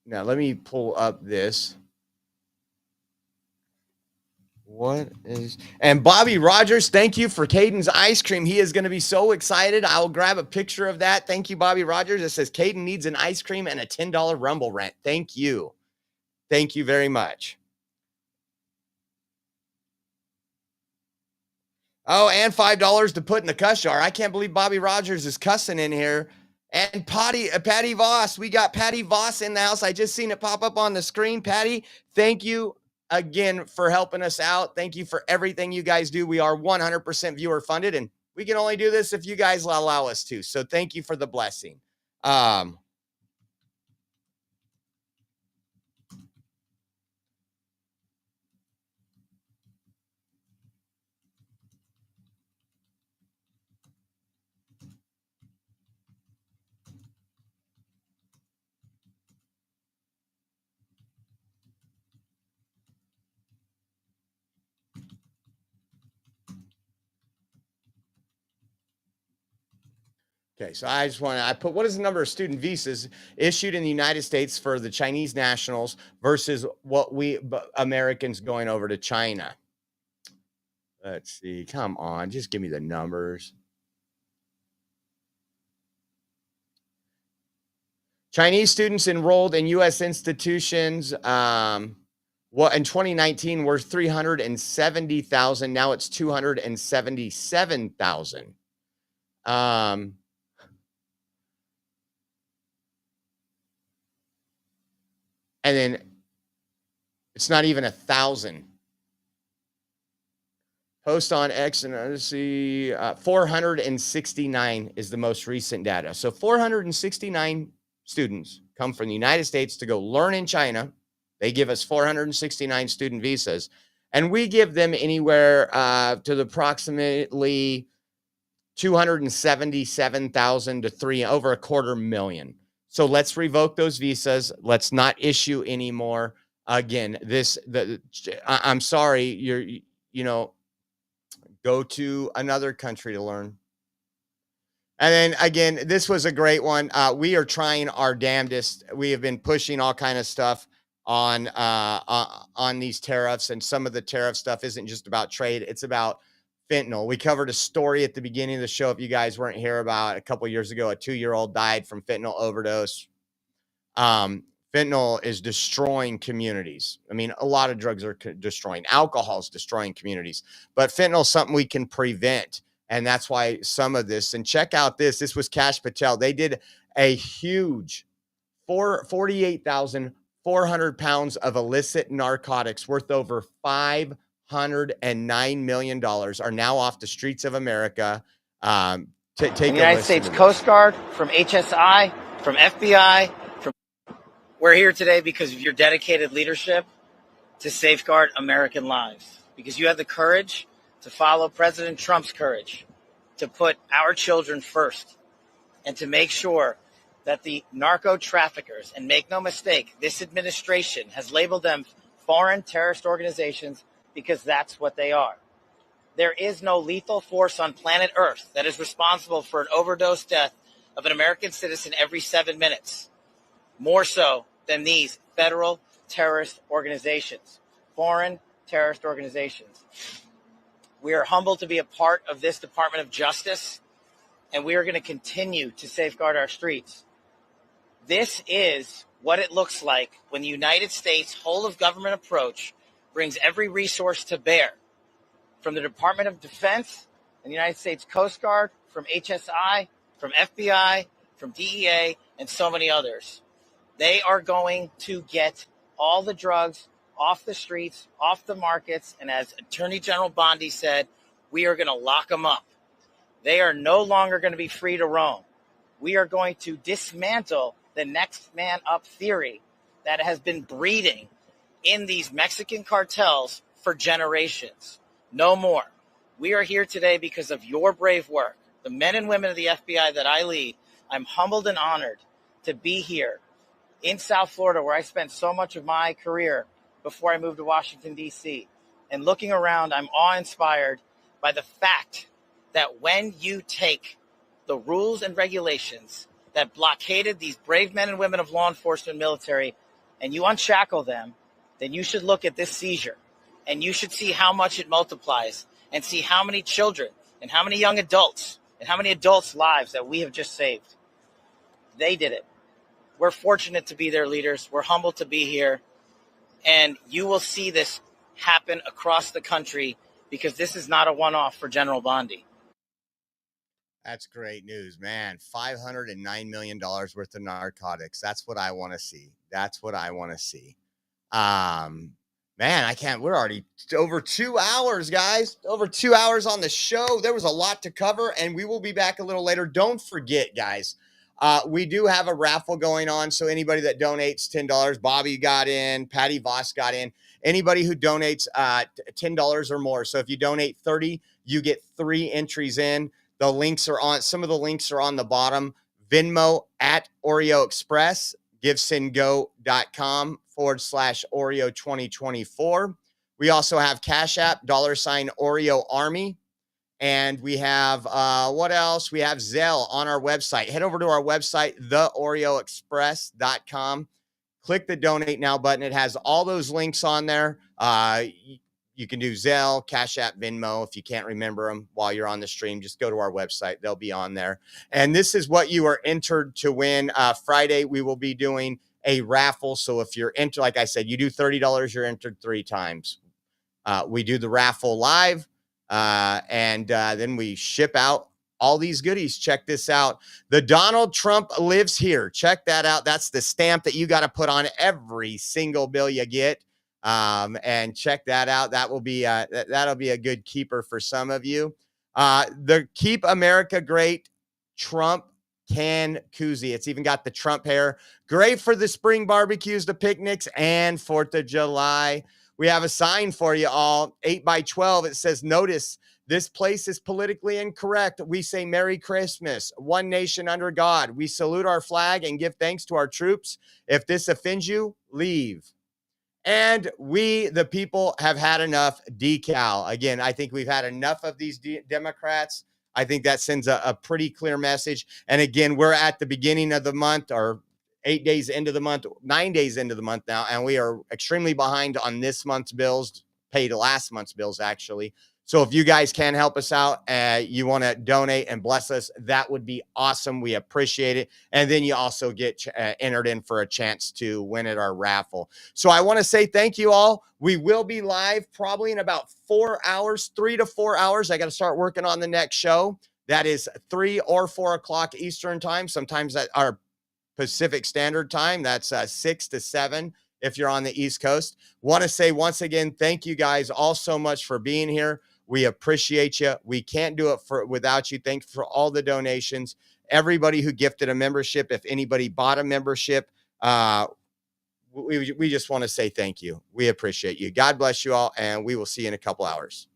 let me pull up this. What is... And Bobby Rogers, thank you for Caden's ice cream. He is going to be so excited. I'll grab a picture of that. Thank you, Bobby Rogers. It says Caden needs an ice cream and a $10 Rumble rent. Thank you. Thank you very much. Oh, and $5 to put in the cuss jar. I can't believe Bobby Rogers is cussing in here. And Patty Voss. We got Patty Voss in the house. I just seen it pop up on the screen. Patty, thank you again for helping us out. Thank you for everything you guys do. We are 100% viewer funded, and we can only do this if you guys allow us to. So thank you for the blessing. Okay, so I put, what is the number of student visas issued in the United States for the Chinese nationals versus what we Americans going over to China? Let's see. Come on, just give me the numbers. Chinese students enrolled in U.S. institutions, what in 2019 were 370,000. Now it's 277,000. And then it's not even 1,000 Post on X, and let's see, 469 is the most recent data. So 469 students come from the United States to go learn in China. They give us 469 student visas, and we give them anywhere to the approximately 277,000 to over 250,000. So let's revoke those visas. Let's not issue anymore. Again, I'm sorry, go to another country to learn. And then again, this was a great one. We are trying our damnedest. We have been pushing all kind of stuff on these tariffs, and some of the tariff stuff isn't just about trade. It's about fentanyl. We covered a story at the beginning of the show, if you guys weren't here, about a couple years ago, a 2-year-old died from fentanyl overdose. Fentanyl is destroying communities. I mean, a lot of drugs are destroying. Alcohol is destroying communities, but fentanyl is something we can prevent. And that's why some of this, and check out this. This was Kash Patel. They did a huge 48,400 pounds of illicit narcotics worth over $509 million are now off the streets of America. Take the United States Coast Guard, from HSI, from FBI, we're here today because of your dedicated leadership to safeguard American lives, because you have the courage to follow President Trump's courage to put our children first and to make sure that the narco traffickers, and make no mistake, this administration has labeled them foreign terrorist organizations because that's what they are. There is no lethal force on planet Earth that is responsible for an overdose death of an American citizen every 7 minutes. More so than these federal terrorist organizations, foreign terrorist organizations. We are humbled to be a part of this Department of Justice, and we are going to continue to safeguard our streets. This is what it looks like when the United States whole of government approach brings every resource to bear, from the Department of Defense and the United States Coast Guard, from HSI, from FBI, from DEA, and so many others. They are going to get all the drugs off the streets, off the markets, and as Attorney General Bondi said, we are going to lock them up. They are no longer going to be free to roam. We are going to dismantle the next man up theory that has been breeding in these Mexican cartels for generations. No more. We are here today because of your brave work. The men and women of the FBI that I lead, I'm humbled and honored to be here in South Florida, where I spent so much of my career before I moved to Washington, D.C. And looking around, I'm awe-inspired by the fact that when you take the rules and regulations that blockaded these brave men and women of law enforcement, military, and you unshackle them, then you should look at this seizure, and you should see how much it multiplies, and see how many children and how many young adults and how many adults' lives that we have just saved. They did it. We're fortunate to be their leaders. We're humbled to be here. And you will see this happen across the country, because this is not a one-off for General Bondi. That's great news, man. $509 million worth of narcotics. That's what I want to see. That's what I want to see. Man, I can't. We're already over 2 hours, guys. Over 2 hours on the show. There was a lot to cover, and we will be back a little later. Don't forget, guys, we do have a raffle going on. So anybody that donates $10, Bobby got in, Patty Voss got in. Anybody who donates $10 or more. So if you donate $30, you get 3 entries in. The links are on. Some of the links are on the bottom. Venmo at Oreo Express, givesendgo.com/Oreo 2024. We also have Cash App, $Oreo Army. And we have, what else? We have Zelle on our website. Head over to our website, theoreoexpress.com. Click the donate now button. It has all those links on there. You can do Zelle, Cash App, Venmo. If you can't remember them while you're on the stream, just go to our website. They'll be on there. And this is what you are entered to win. Friday, we will be doing a raffle. So if you're entered, like I said, you do $30, you're entered 3 times. We do the raffle live. And then we ship out all these goodies. Check this out. The Donald Trump lives here. Check that out. That's the stamp that you got to put on every single bill you get. and check that out. That will be that'll be a good keeper for some of you. The Keep America Great Trump can koozie. It's even got the Trump hair. Great for the spring barbecues, the picnics, and 4th of July. We have a sign for you all, 8 by 12. It says, "Notice this place is politically incorrect. We say Merry Christmas, one nation under God. We salute our flag and give thanks to our troops. If this offends you, leave." And we, the people, have had enough decal. Again, I think we've had enough of these Democrats. I think that sends a pretty clear message. And again, we're at the beginning of the month, or 8 days into the month, 9 days into the month now, and we are extremely behind on this month's bills, paid last month's bills, actually. So if you guys can help us out, you want to donate and bless us, that would be awesome. We appreciate it. And then you also get entered in for a chance to win at our raffle. So I want to say thank you all. We will be live probably in about 4 hours, 3 to 4 hours. I got to start working on the next show. That is 3 or 4 o'clock Eastern time. Sometimes at our Pacific Standard Time, that's 6 to 7 if you're on the East Coast. Want to say once again, thank you guys all so much for being here. We appreciate you. We can't do it without you. Thanks for all the donations. Everybody who gifted a membership, if anybody bought a membership, we just want to say thank you. We appreciate you. God bless you all, and we will see you in a couple hours.